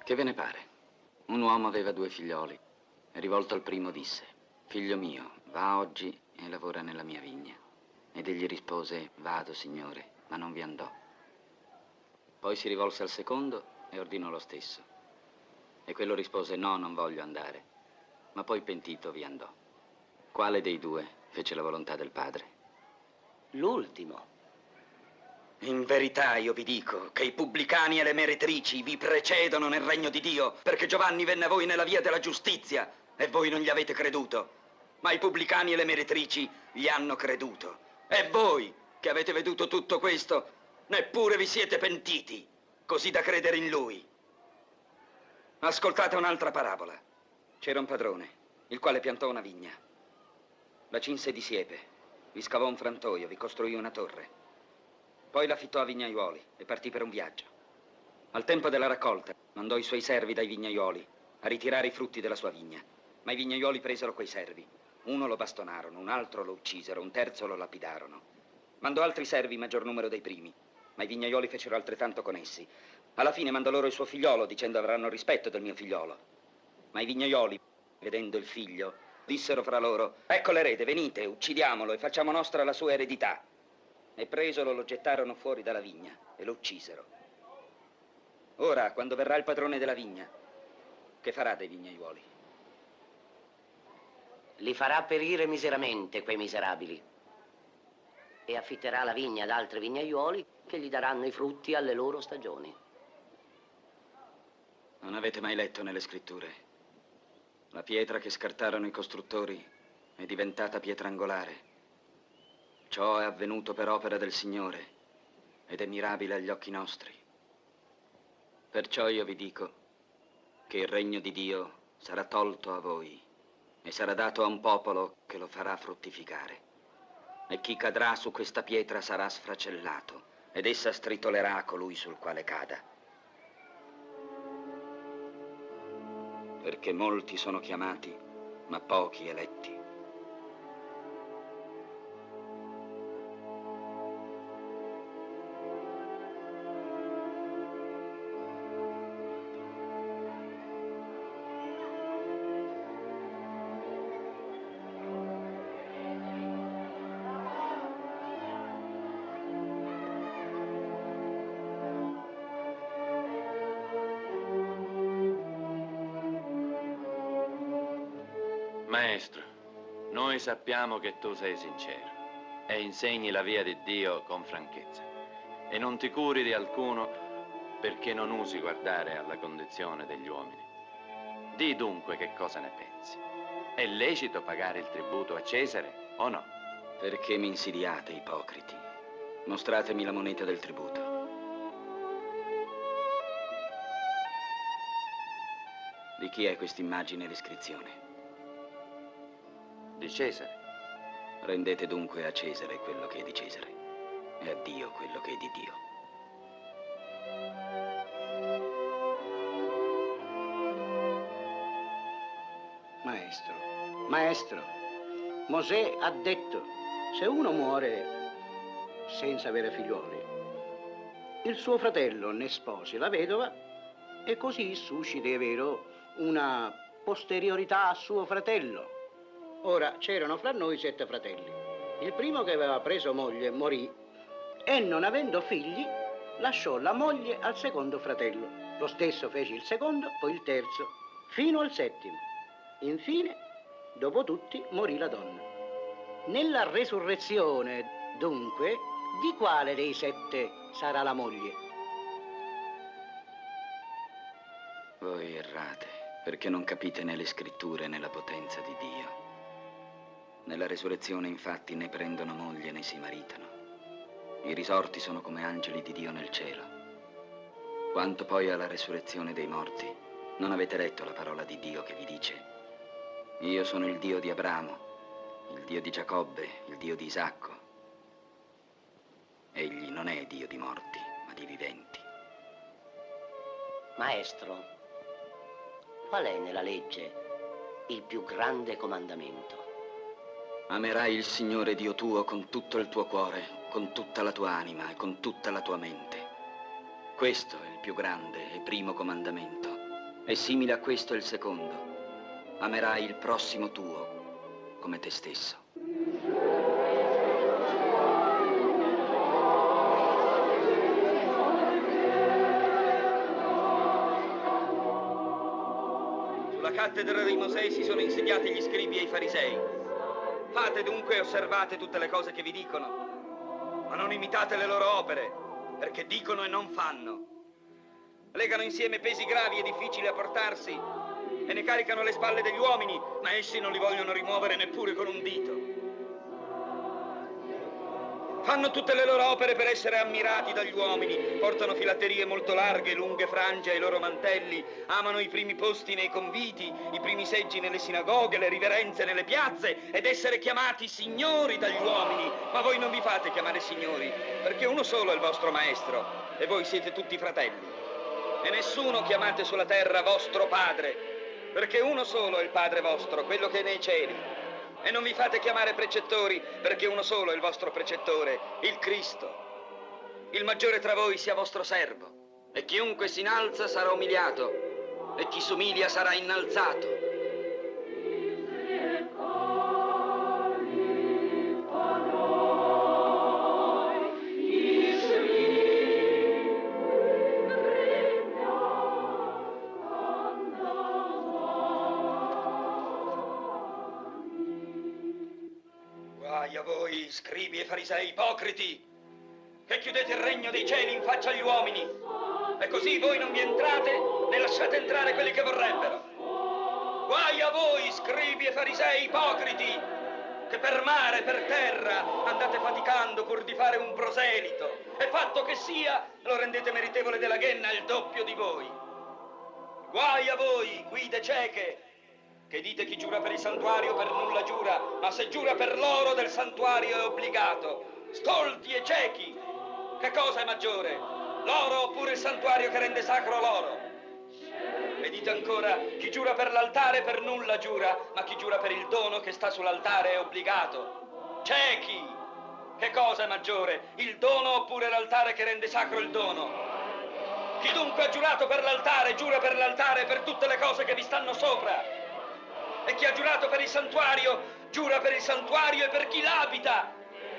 Che ve ne pare? Un uomo aveva 2 figlioli e rivolto al primo disse: figlio mio, va oggi e lavora nella mia vigna. Ed ed egli rispose: vado, signore, ma non vi andò. Poi si rivolse al secondo e ordinò lo stesso. E quello rispose: no, non voglio andare. Ma poi pentito vi andò. Quale dei due fece la volontà del padre? L'ultimo. In verità io vi dico che i pubblicani e le meretrici vi precedono nel regno di Dio, perché Giovanni venne a voi nella via della giustizia e voi non gli avete creduto. Ma i pubblicani e le meretrici gli hanno creduto. E voi, che avete veduto tutto questo, neppure vi siete pentiti, così da credere in lui. Ascoltate un'altra parabola. C'era un padrone, il quale piantò una vigna. La cinse di siepe, vi scavò un frantoio, vi costruì una torre. Poi l'affittò a vignaiuoli e partì per un viaggio. Al tempo della raccolta mandò i suoi servi dai vignaiuoli a ritirare i frutti della sua vigna. Ma i vignaiuoli presero quei servi. Uno lo bastonarono, un altro lo uccisero, un terzo lo lapidarono. Mandò altri servi in maggior numero dei primi, ma i vignaiuoli fecero altrettanto con essi. Alla fine mandò loro il suo figliolo, dicendo: avranno rispetto del mio figliolo. Ma i vignaiuoli, vedendo il figlio, dissero fra loro: ecco l'erede, venite, uccidiamolo e facciamo nostra la sua eredità. E presolo lo gettarono fuori dalla vigna e lo uccisero. Ora, quando verrà il padrone della vigna, che farà dei vignaiuoli? Li farà perire miseramente quei miserabili e affitterà la vigna ad altri vignaiuoli che gli daranno i frutti alle loro stagioni. Non avete mai letto nelle scritture? La pietra che scartarono i costruttori è diventata pietra angolare. Ciò è avvenuto per opera del Signore ed è mirabile agli occhi nostri. Perciò io vi dico che il regno di Dio sarà tolto a voi e sarà dato a un popolo che lo farà fruttificare. E chi cadrà su questa pietra sarà sfracellato ed essa stritolerà a colui sul quale cada. Perché molti sono chiamati, ma pochi eletti. Maestro, noi sappiamo che tu sei sincero e insegni la via di Dio con franchezza e non ti curi di alcuno perché non usi guardare alla condizione degli uomini. Di dunque che cosa ne pensi. È lecito pagare il tributo a Cesare o no? Perché mi insidiate, ipocriti? Mostratemi la moneta del tributo. Di chi è quest'immagine e l'iscrizione? Di Cesare. Rendete dunque a Cesare quello che è di Cesare e a Dio quello che è di Dio. Maestro, Mosè ha detto: se uno muore senza avere figlioli, il suo fratello ne sposi la vedova e così susciti, è vero, una posteriorità a suo fratello. Ora, c'erano fra noi 7 fratelli. Il primo che aveva preso moglie morì e, non avendo figli, lasciò la moglie al secondo fratello. Lo stesso fece il secondo, poi il terzo, fino al 7º. Infine, dopo tutti, morì la donna. Nella resurrezione, dunque, di quale dei 7 sarà la moglie? Voi errate, perché non capite né le scritture né la potenza di Dio. Nella resurrezione, infatti, né prendono moglie né si maritano. I risorti sono come angeli di Dio nel cielo. Quanto poi alla resurrezione dei morti, non avete letto la parola di Dio che vi dice: io sono il Dio di Abramo, il Dio di Giacobbe, il Dio di Isacco. Egli non è Dio di morti, ma di viventi. Maestro, qual è nella legge il più grande comandamento? Amerai il Signore Dio tuo con tutto il tuo cuore, con tutta la tua anima e con tutta la tua mente. Questo è il più grande e primo comandamento. E simile a questo è il secondo. Amerai il prossimo tuo come te stesso. cattedra di Mosè si sono insediati gli scribi e i farisei. Fate dunque e osservate tutte le cose che vi dicono, ma non imitate le loro opere, perché dicono e non fanno. Legano insieme pesi gravi e difficili a portarsi e ne caricano le spalle degli uomini, ma essi non li vogliono rimuovere neppure con un dito. Fanno tutte le loro opere per essere ammirati dagli uomini, portano filatterie molto larghe e lunghe frange ai loro mantelli, amano i primi posti nei conviti, i primi seggi nelle sinagoghe, le riverenze nelle piazze ed essere chiamati signori dagli uomini. Ma voi non vi fate chiamare signori, perché uno solo è il vostro maestro e voi siete tutti fratelli. E nessuno chiamate sulla terra vostro padre, perché uno solo è il Padre vostro, quello che è nei cieli. E non vi fate chiamare precettori, perché uno solo è il vostro precettore, il Cristo. Il maggiore tra voi sia vostro servo, e chiunque si innalza sarà umiliato, e chi s'umilia sarà innalzato. A voi, scribi e farisei ipocriti, che chiudete il regno dei cieli in faccia agli uomini, e così voi non vi entrate né lasciate entrare quelli che vorrebbero. Guai a voi, scribi e farisei ipocriti, che per mare, per terra, andate faticando pur di fare un proselito, e fatto che sia, lo rendete meritevole della ghenna il doppio di voi. Guai a voi, guide cieche, che dite chi giura per il santuario per nulla giura, ma se giura per l'oro del santuario è obbligato. Stolti e ciechi, che cosa è maggiore? L'oro oppure il santuario che rende sacro l'oro? E dite ancora, chi giura per l'altare per nulla giura, ma chi giura per il dono che sta sull'altare è obbligato. Ciechi, che cosa è maggiore? Il dono oppure l'altare che rende sacro il dono? Chi dunque ha giurato per l'altare, giura per l'altare e per tutte le cose che vi stanno sopra. E chi ha giurato per il santuario, giura per il santuario e per chi l'abita.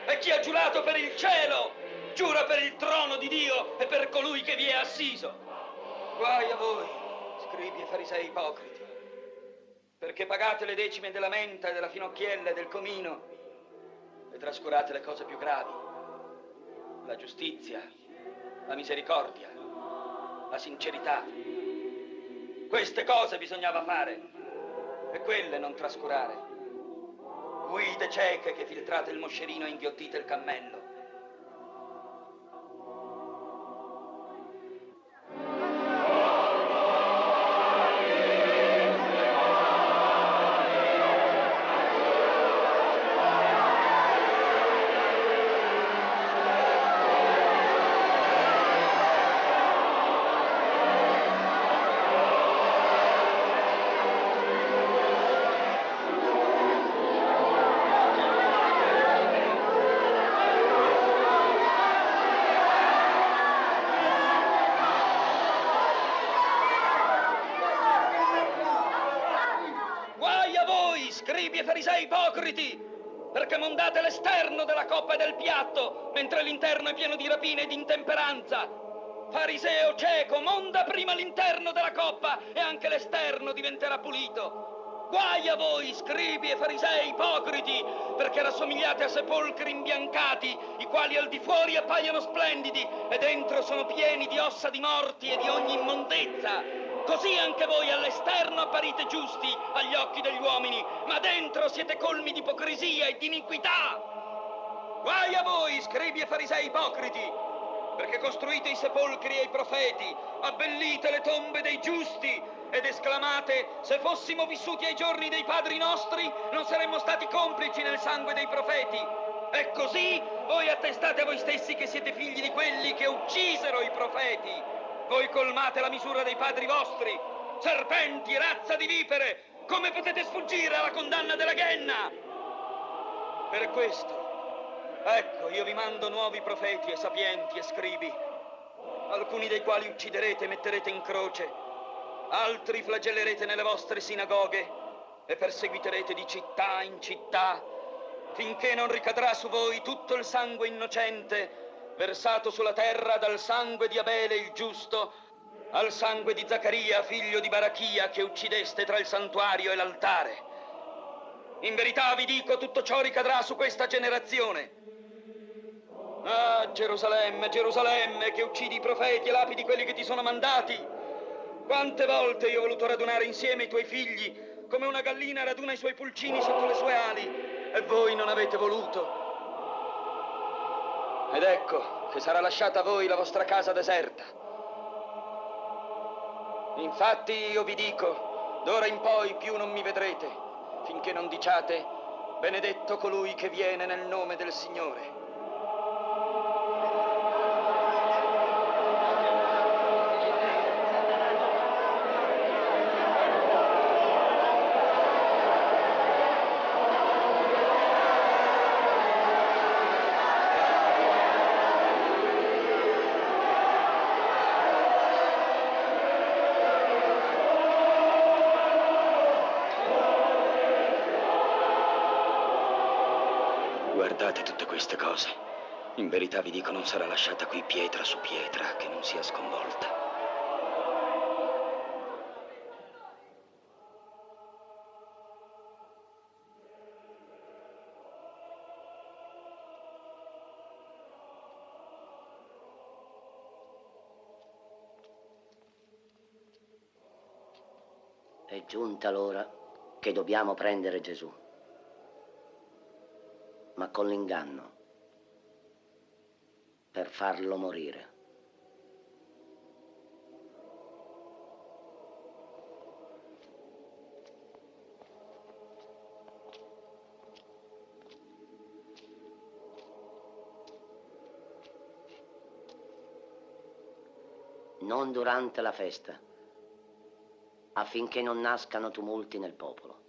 E chi ha giurato per il cielo, giura per il trono di Dio e per colui che vi è assiso. Guai a voi, scribi e farisei ipocriti, perché pagate le decime della menta e della finocchiella e del comino e trascurate le cose più gravi, la giustizia, la misericordia, la sincerità. Queste cose bisognava fare e quelle non trascurare. Guide cieche che filtrate il moscerino e inghiottite il cammello. Scribi e farisei ipocriti, perché mondate l'esterno della coppa e del piatto, mentre l'interno è pieno di rapine e di intemperanza. Fariseo cieco, monda prima l'interno della coppa e anche l'esterno diventerà pulito. Guai a voi, scribi e farisei ipocriti, perché rassomigliate a sepolcri imbiancati, i quali al di fuori appaiono splendidi e dentro sono pieni di ossa di morti e di ogni immondezza. Così anche voi all'esterno apparite giusti agli occhi degli uomini, ma dentro siete colmi di ipocrisia e di iniquità. Guai a voi, scribi e farisei ipocriti, perché costruite i sepolcri e i profeti, abbellite le tombe dei giusti ed esclamate: se fossimo vissuti ai giorni dei padri nostri, non saremmo stati complici nel sangue dei profeti. E così voi attestate a voi stessi che siete figli di quelli che uccisero i profeti. Voi colmate la misura dei padri vostri. Serpenti, razza di vipere, come potete sfuggire alla condanna della ghenna? Per questo, ecco, io vi mando nuovi profeti e sapienti e scribi, alcuni dei quali ucciderete e metterete in croce, altri flagellerete nelle vostre sinagoghe e perseguiterete di città in città, finché non ricadrà su voi tutto il sangue innocente versato sulla terra dal sangue di Abele il giusto al sangue di Zaccaria, figlio di Barachia, che uccideste tra il santuario e l'altare. In verità vi dico, tutto ciò ricadrà su questa generazione. Ah, Gerusalemme, Gerusalemme, che uccidi i profeti e lapidi quelli che ti sono mandati. Quante volte io ho voluto radunare insieme i tuoi figli, come una gallina raduna i suoi pulcini sotto le sue ali, e voi non avete voluto. Ed ecco che sarà lasciata a voi la vostra casa deserta. Infatti io vi dico, d'ora in poi più non mi vedrete, finché non diciate, benedetto colui che viene nel nome del Signore. Guardate tutte queste cose. In verità vi dico, non sarà lasciata qui pietra su pietra che non sia sconvolta. È giunta l'ora che dobbiamo prendere Gesù, ma con l'inganno, per farlo morire. Non durante la festa, affinché non nascano tumulti nel popolo.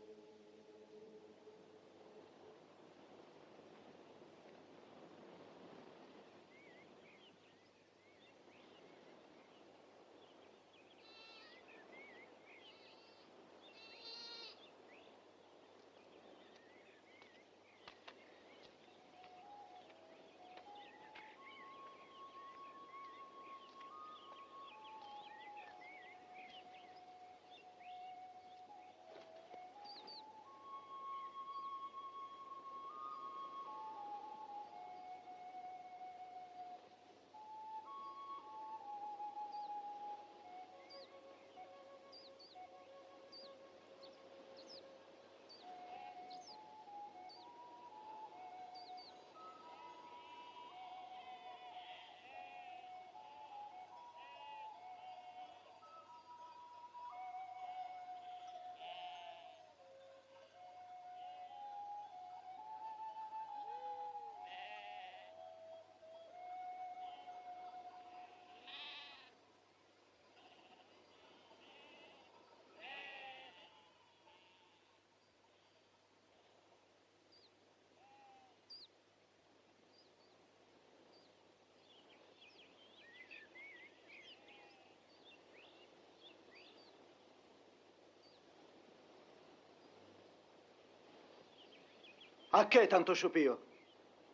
A che tanto sciupio?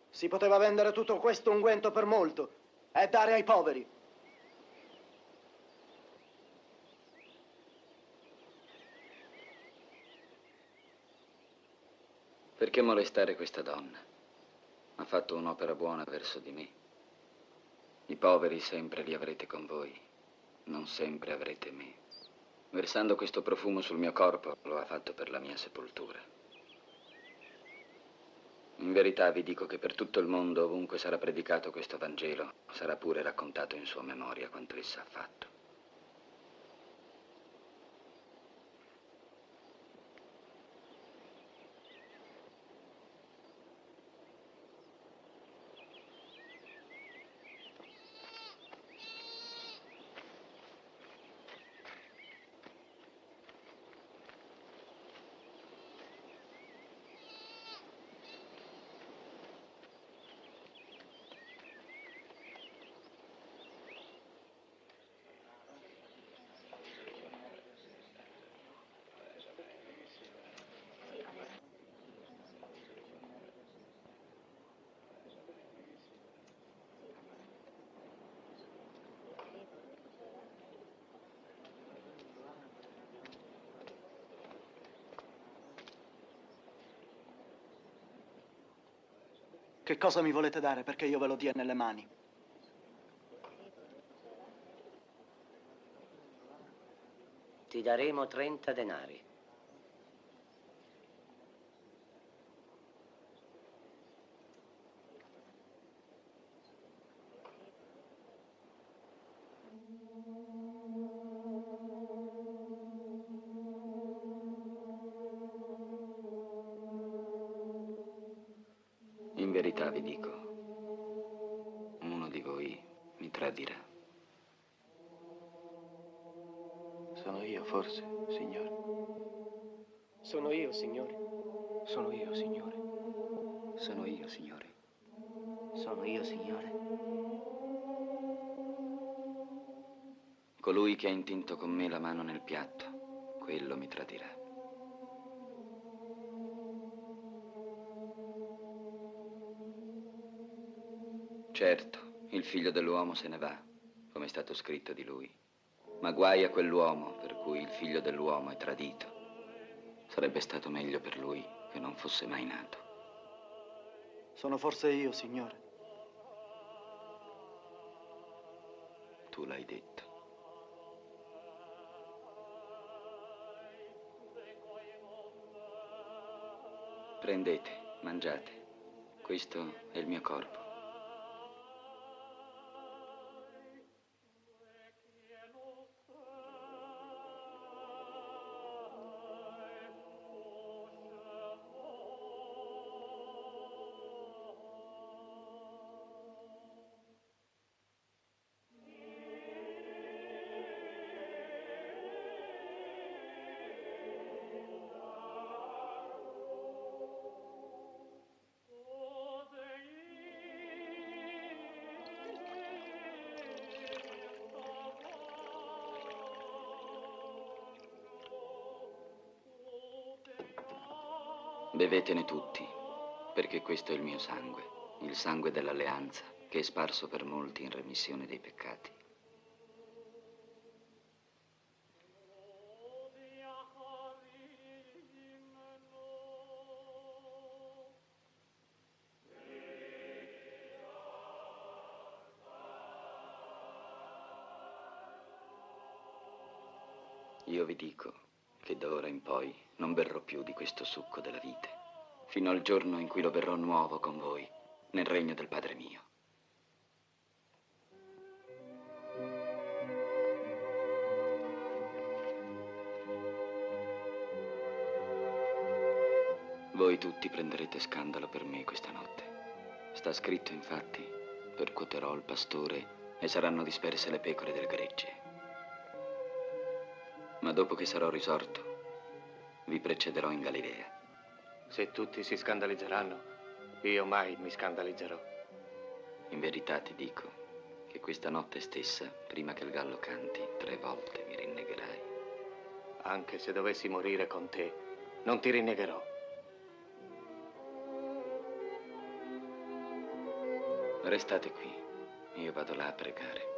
Si poteva vendere tutto questo unguento per molto e dare ai poveri. Perché molestare questa donna? Ha fatto un'opera buona verso di me. I poveri sempre li avrete con voi, non sempre avrete me. Versando questo profumo sul mio corpo, lo ha fatto per la mia sepoltura. In verità vi dico che per tutto il mondo, ovunque sarà predicato questo Vangelo, sarà pure raccontato in sua memoria quanto essa ha fatto. Che cosa mi volete dare perché io ve lo dia nelle mani? Ti daremo 30 denari. In verità vi dico, uno di voi mi tradirà. Sono io, forse, signore. Sono io, Signore. Sono io, signore. Sono io, Signore. Sono io, Signore. Colui che ha intinto con me la mano nel piatto, quello mi tradirà. Certo, il figlio dell'uomo se ne va, come è stato scritto di lui. Ma guai a quell'uomo per cui il figlio dell'uomo è tradito. Sarebbe stato meglio per lui che non fosse mai nato. Sono forse io, Signore. Tu l'hai detto. Prendete, mangiate. Questo è il mio corpo. Bevetene tutti, perché questo è il mio sangue, il sangue dell'alleanza, che è sparso per molti in remissione dei peccati. Io vi dico che d'ora in poi non berrò più di questo succo della vite, fino al giorno in cui lo berrò nuovo con voi, nel regno del Padre mio. Voi tutti prenderete scandalo per me questa notte. Sta scritto infatti, percuoterò il pastore e saranno disperse le pecore del gregge. Ma dopo che sarò risorto, vi precederò in Galilea. Se tutti si scandalizzeranno, io mai mi scandalizzerò. In verità ti dico che questa notte stessa, prima che il gallo canti, 3 volte mi rinnegherai. Anche se dovessi morire con te, non ti rinnegherò. Restate qui, io vado là a pregare.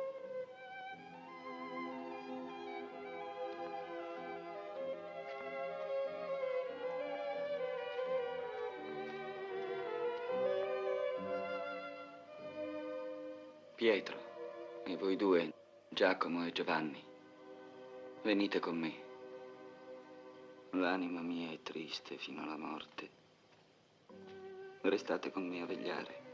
Pietro, e voi due, Giacomo e Giovanni, venite con me. L'anima mia è triste fino alla morte. Restate con me a vegliare.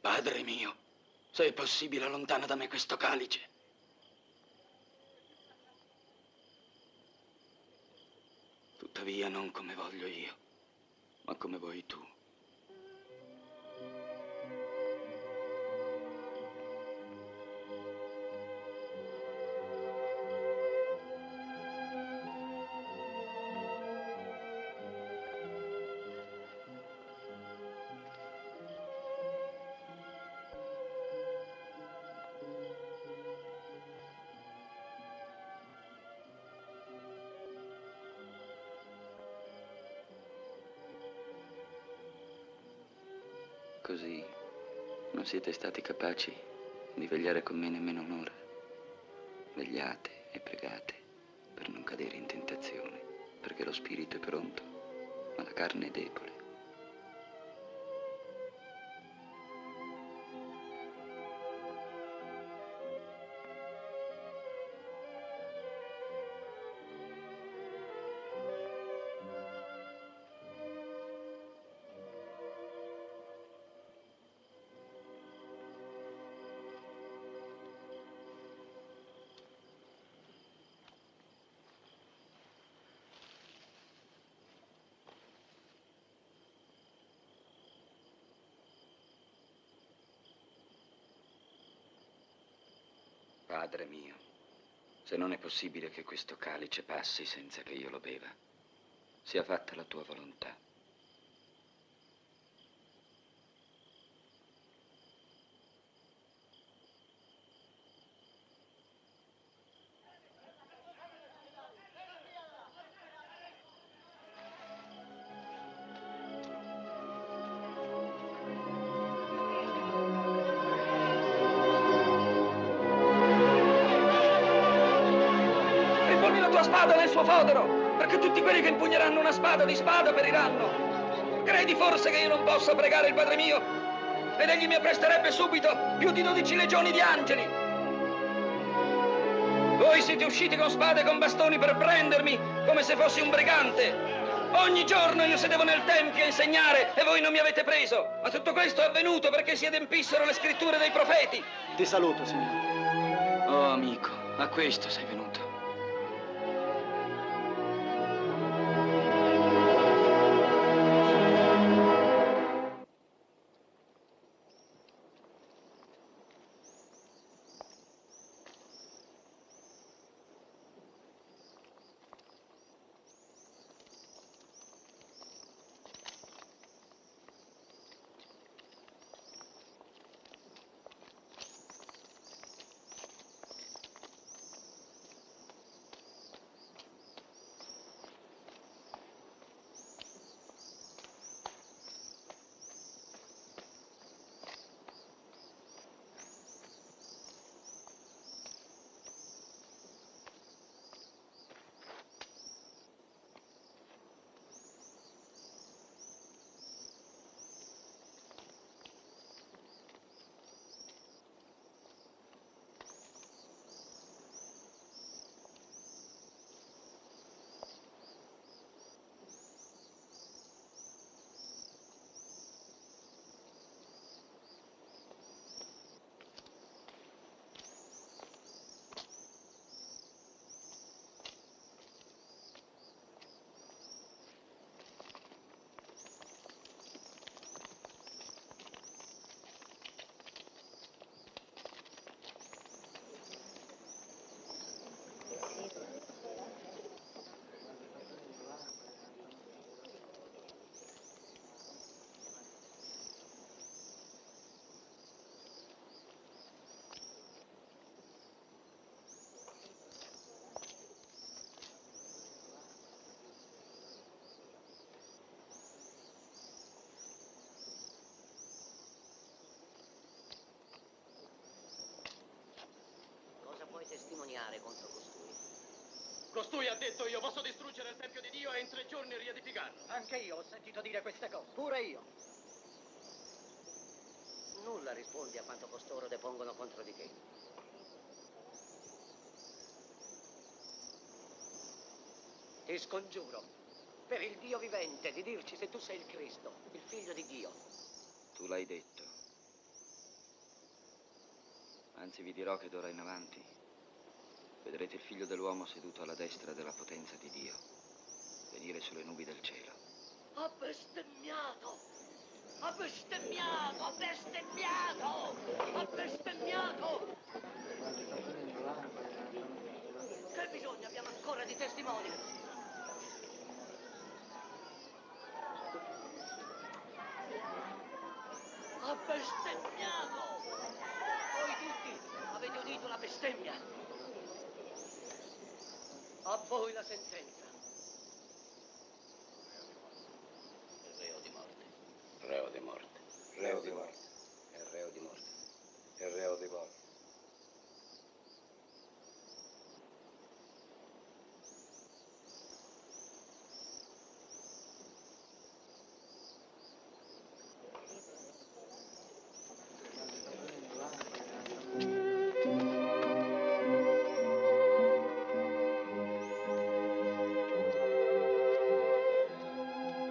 Padre mio, se è possibile, allontana da me questo calice. Tuttavia non come voglio io, ma come vuoi tu. Così non siete stati capaci di vegliare con me nemmeno un'ora. Vegliate e pregate per non cadere in tentazione, perché lo spirito è pronto, ma la carne è debole. Padre mio, se non è possibile che questo calice passi senza che io lo beva, sia fatta la tua volontà. Riponi la tua spada nel suo fodero, perché tutti quelli che impugneranno una spada di spada periranno. Credi forse che io non possa pregare il Padre mio? Ed egli mi appresterebbe subito più di 12 legioni di angeli. Voi siete usciti con spade e con bastoni per prendermi come se fossi un brigante. Ogni giorno io sedevo nel tempio a insegnare e voi non mi avete preso. Ma tutto questo è avvenuto perché si adempissero le scritture dei profeti. Ti saluto, signore. Oh, amico, a questo sei venuto. Testimoniare contro costui. Costui ha detto: io posso distruggere il Tempio di Dio e in 3 giorni riedificarlo. Anche io ho sentito dire queste cose. Pure io. Nulla rispondi a quanto costoro depongono contro di te. Ti scongiuro, per il Dio vivente, di dirci se tu sei il Cristo, il figlio di Dio. Tu l'hai detto. Anzi, vi dirò che d'ora in avanti vedrete il figlio dell'uomo seduto alla destra della potenza di Dio, venire sulle nubi del cielo. Ha bestemmiato! Ha bestemmiato! Ha bestemmiato! Ha bestemmiato! Che bisogno abbiamo ancora di testimoni? Ha bestemmiato! Voi tutti avete udito la bestemmia. A voi la sentenza. Reo di morte. Reo di morte. Reo di morte. E reo di morte. E reo di morte.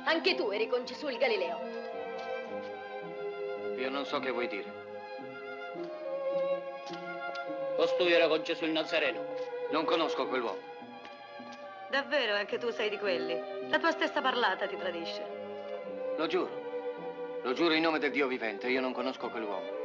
Anche tu eri con Gesù il Galileo. Io non so che vuoi dire. Costui era con Gesù il Nazareno. Non conosco quell'uomo. Davvero, anche tu sei di quelli? La tua stessa parlata ti tradisce. Lo giuro. Lo giuro in nome del Dio vivente, io non conosco quell'uomo.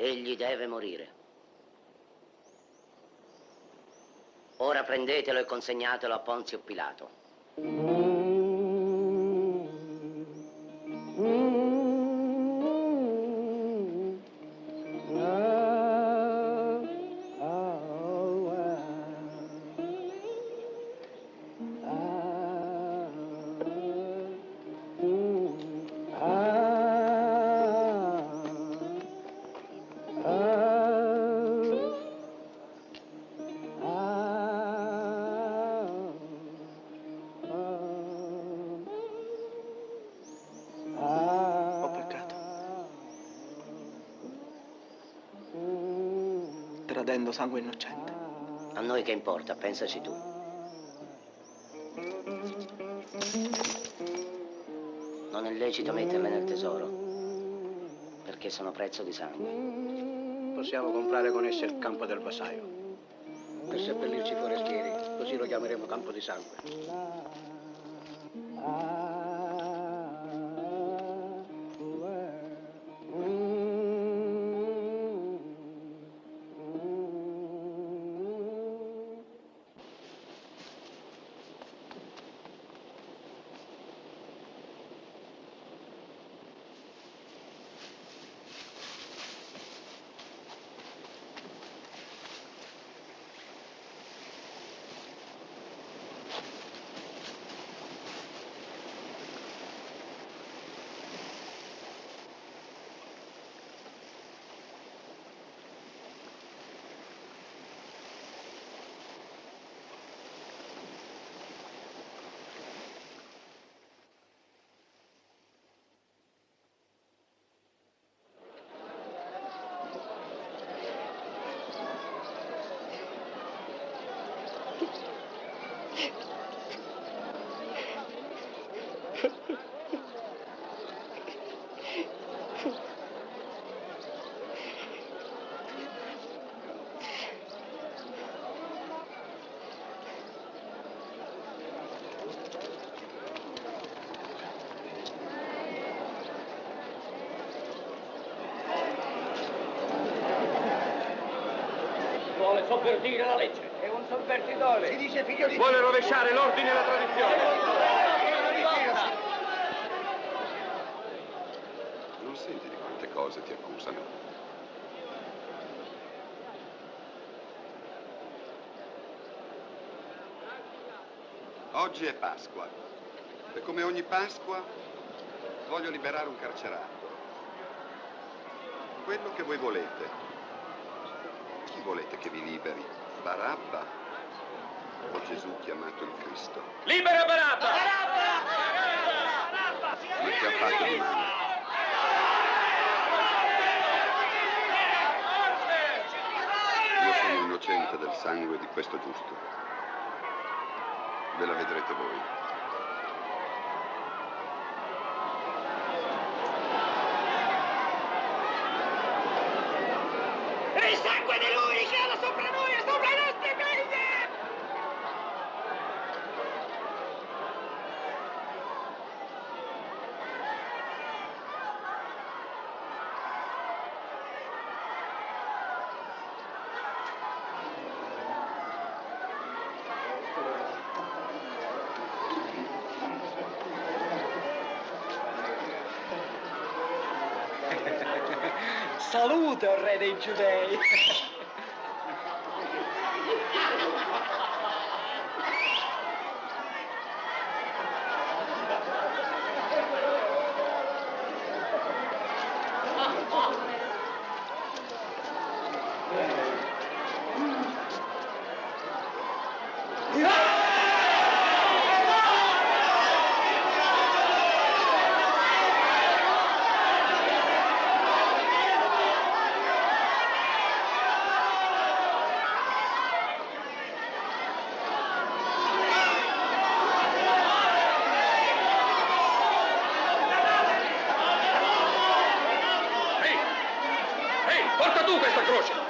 Egli deve morire. Ora prendetelo e consegnatelo a Ponzio Pilato. Ho peccato. Tradendo sangue innocente. A noi che importa, pensaci tu. Non è lecito metterle nel tesoro, perché sono prezzo di sangue. Possiamo comprare con esse il campo del vassaio. Per seppellirci i forestieri, così lo chiameremo campo di sangue. Vuole sovvertire la legge. È un sovvertitore. Si dice figlio di... Vuole rovesciare l'ordine e la tradizione. Non senti di quante cose ti accusano? Oggi è Pasqua e come ogni Pasqua voglio liberare un carcerato. Quello che voi volete. Chi volete che vi liberi? Barabba o Gesù chiamato il Cristo? Libera Barabba! Ma che ha fatto di male? Io sono innocente del sangue di questo giusto. Ve la vedrete voi. Il sangue di lui cala sopra noi e sopra i nostri figli! Salute, o re dei giudei! Porta tu questa croce!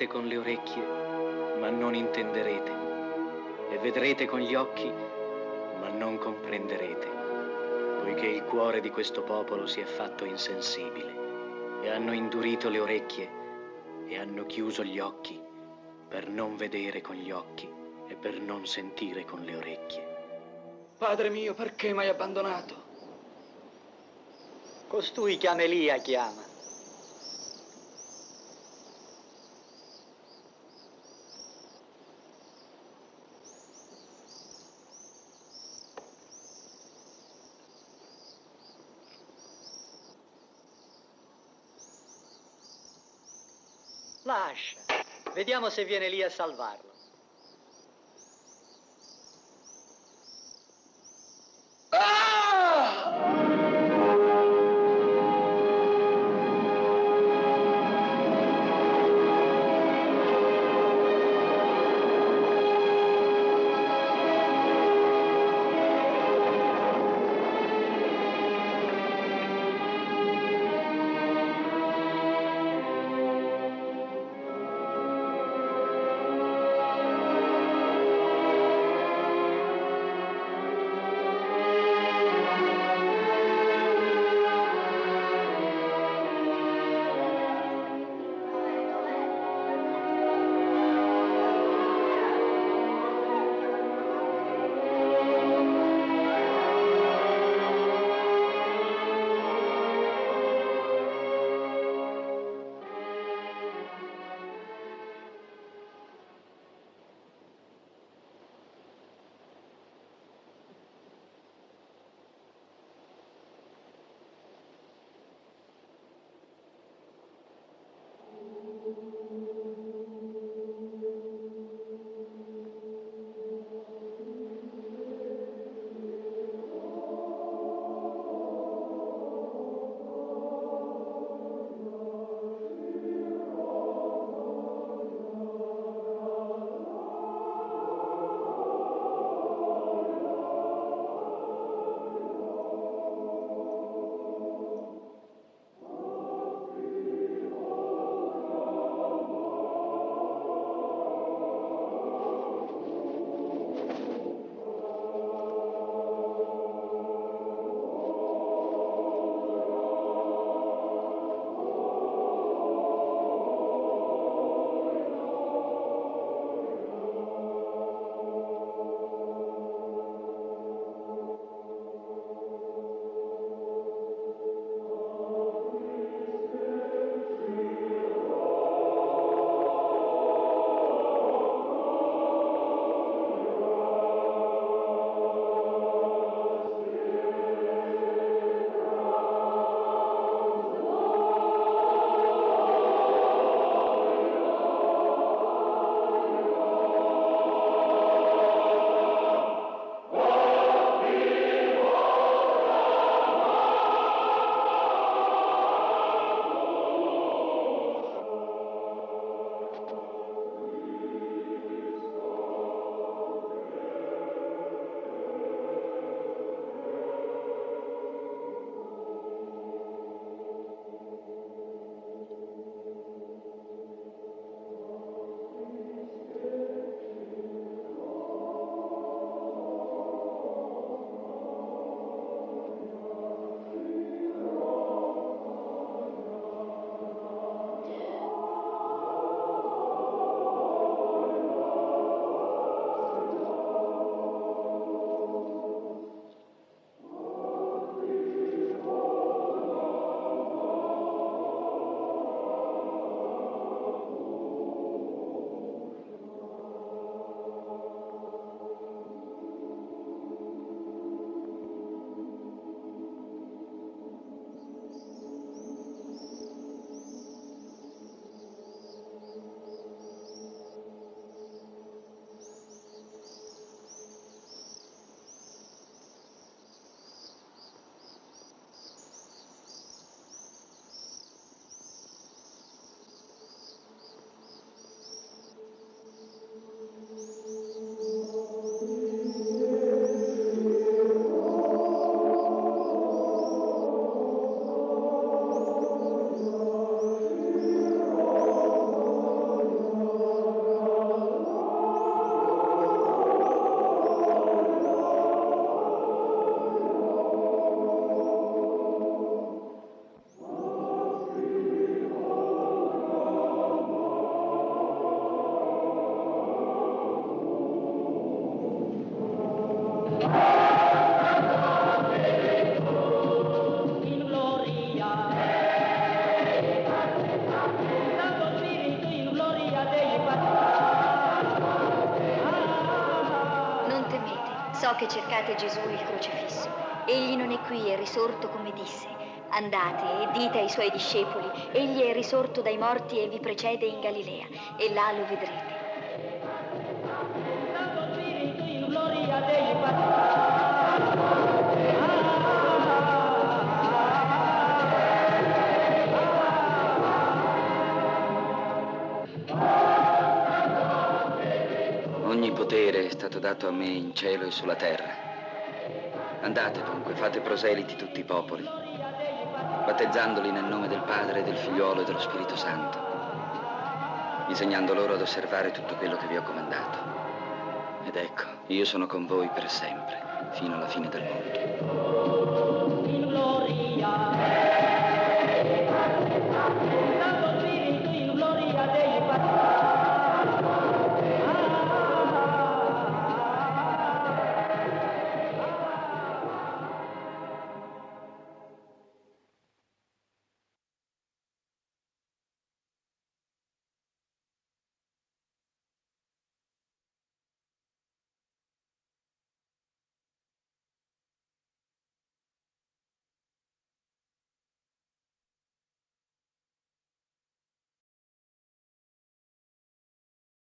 udrete con le orecchie, ma non intenderete, e vedrete con gli occhi, ma non comprenderete, poiché il cuore di questo popolo si è fatto insensibile, e hanno indurito le orecchie, e hanno chiuso gli occhi, per non vedere con gli occhi, e per non sentire con le orecchie. Padre mio, perché mi hai abbandonato? Costui che Amelia chiama. Lascia. Vediamo se viene lì a salvarlo. So che cercate Gesù il crocifisso. Egli non è qui, è risorto come disse. Andate e dite ai suoi discepoli, egli è risorto dai morti e vi precede in Galilea, e là lo vedrete. Ogni potere è stato dato a me in cielo e sulla terra. Andate dunque, fate proseliti tutti i popoli, battezzandoli nel nome del Padre, del Figliolo e dello Spirito Santo, insegnando loro ad osservare tutto quello che vi ho comandato. Ed ecco, io sono con voi per sempre, fino alla fine del mondo.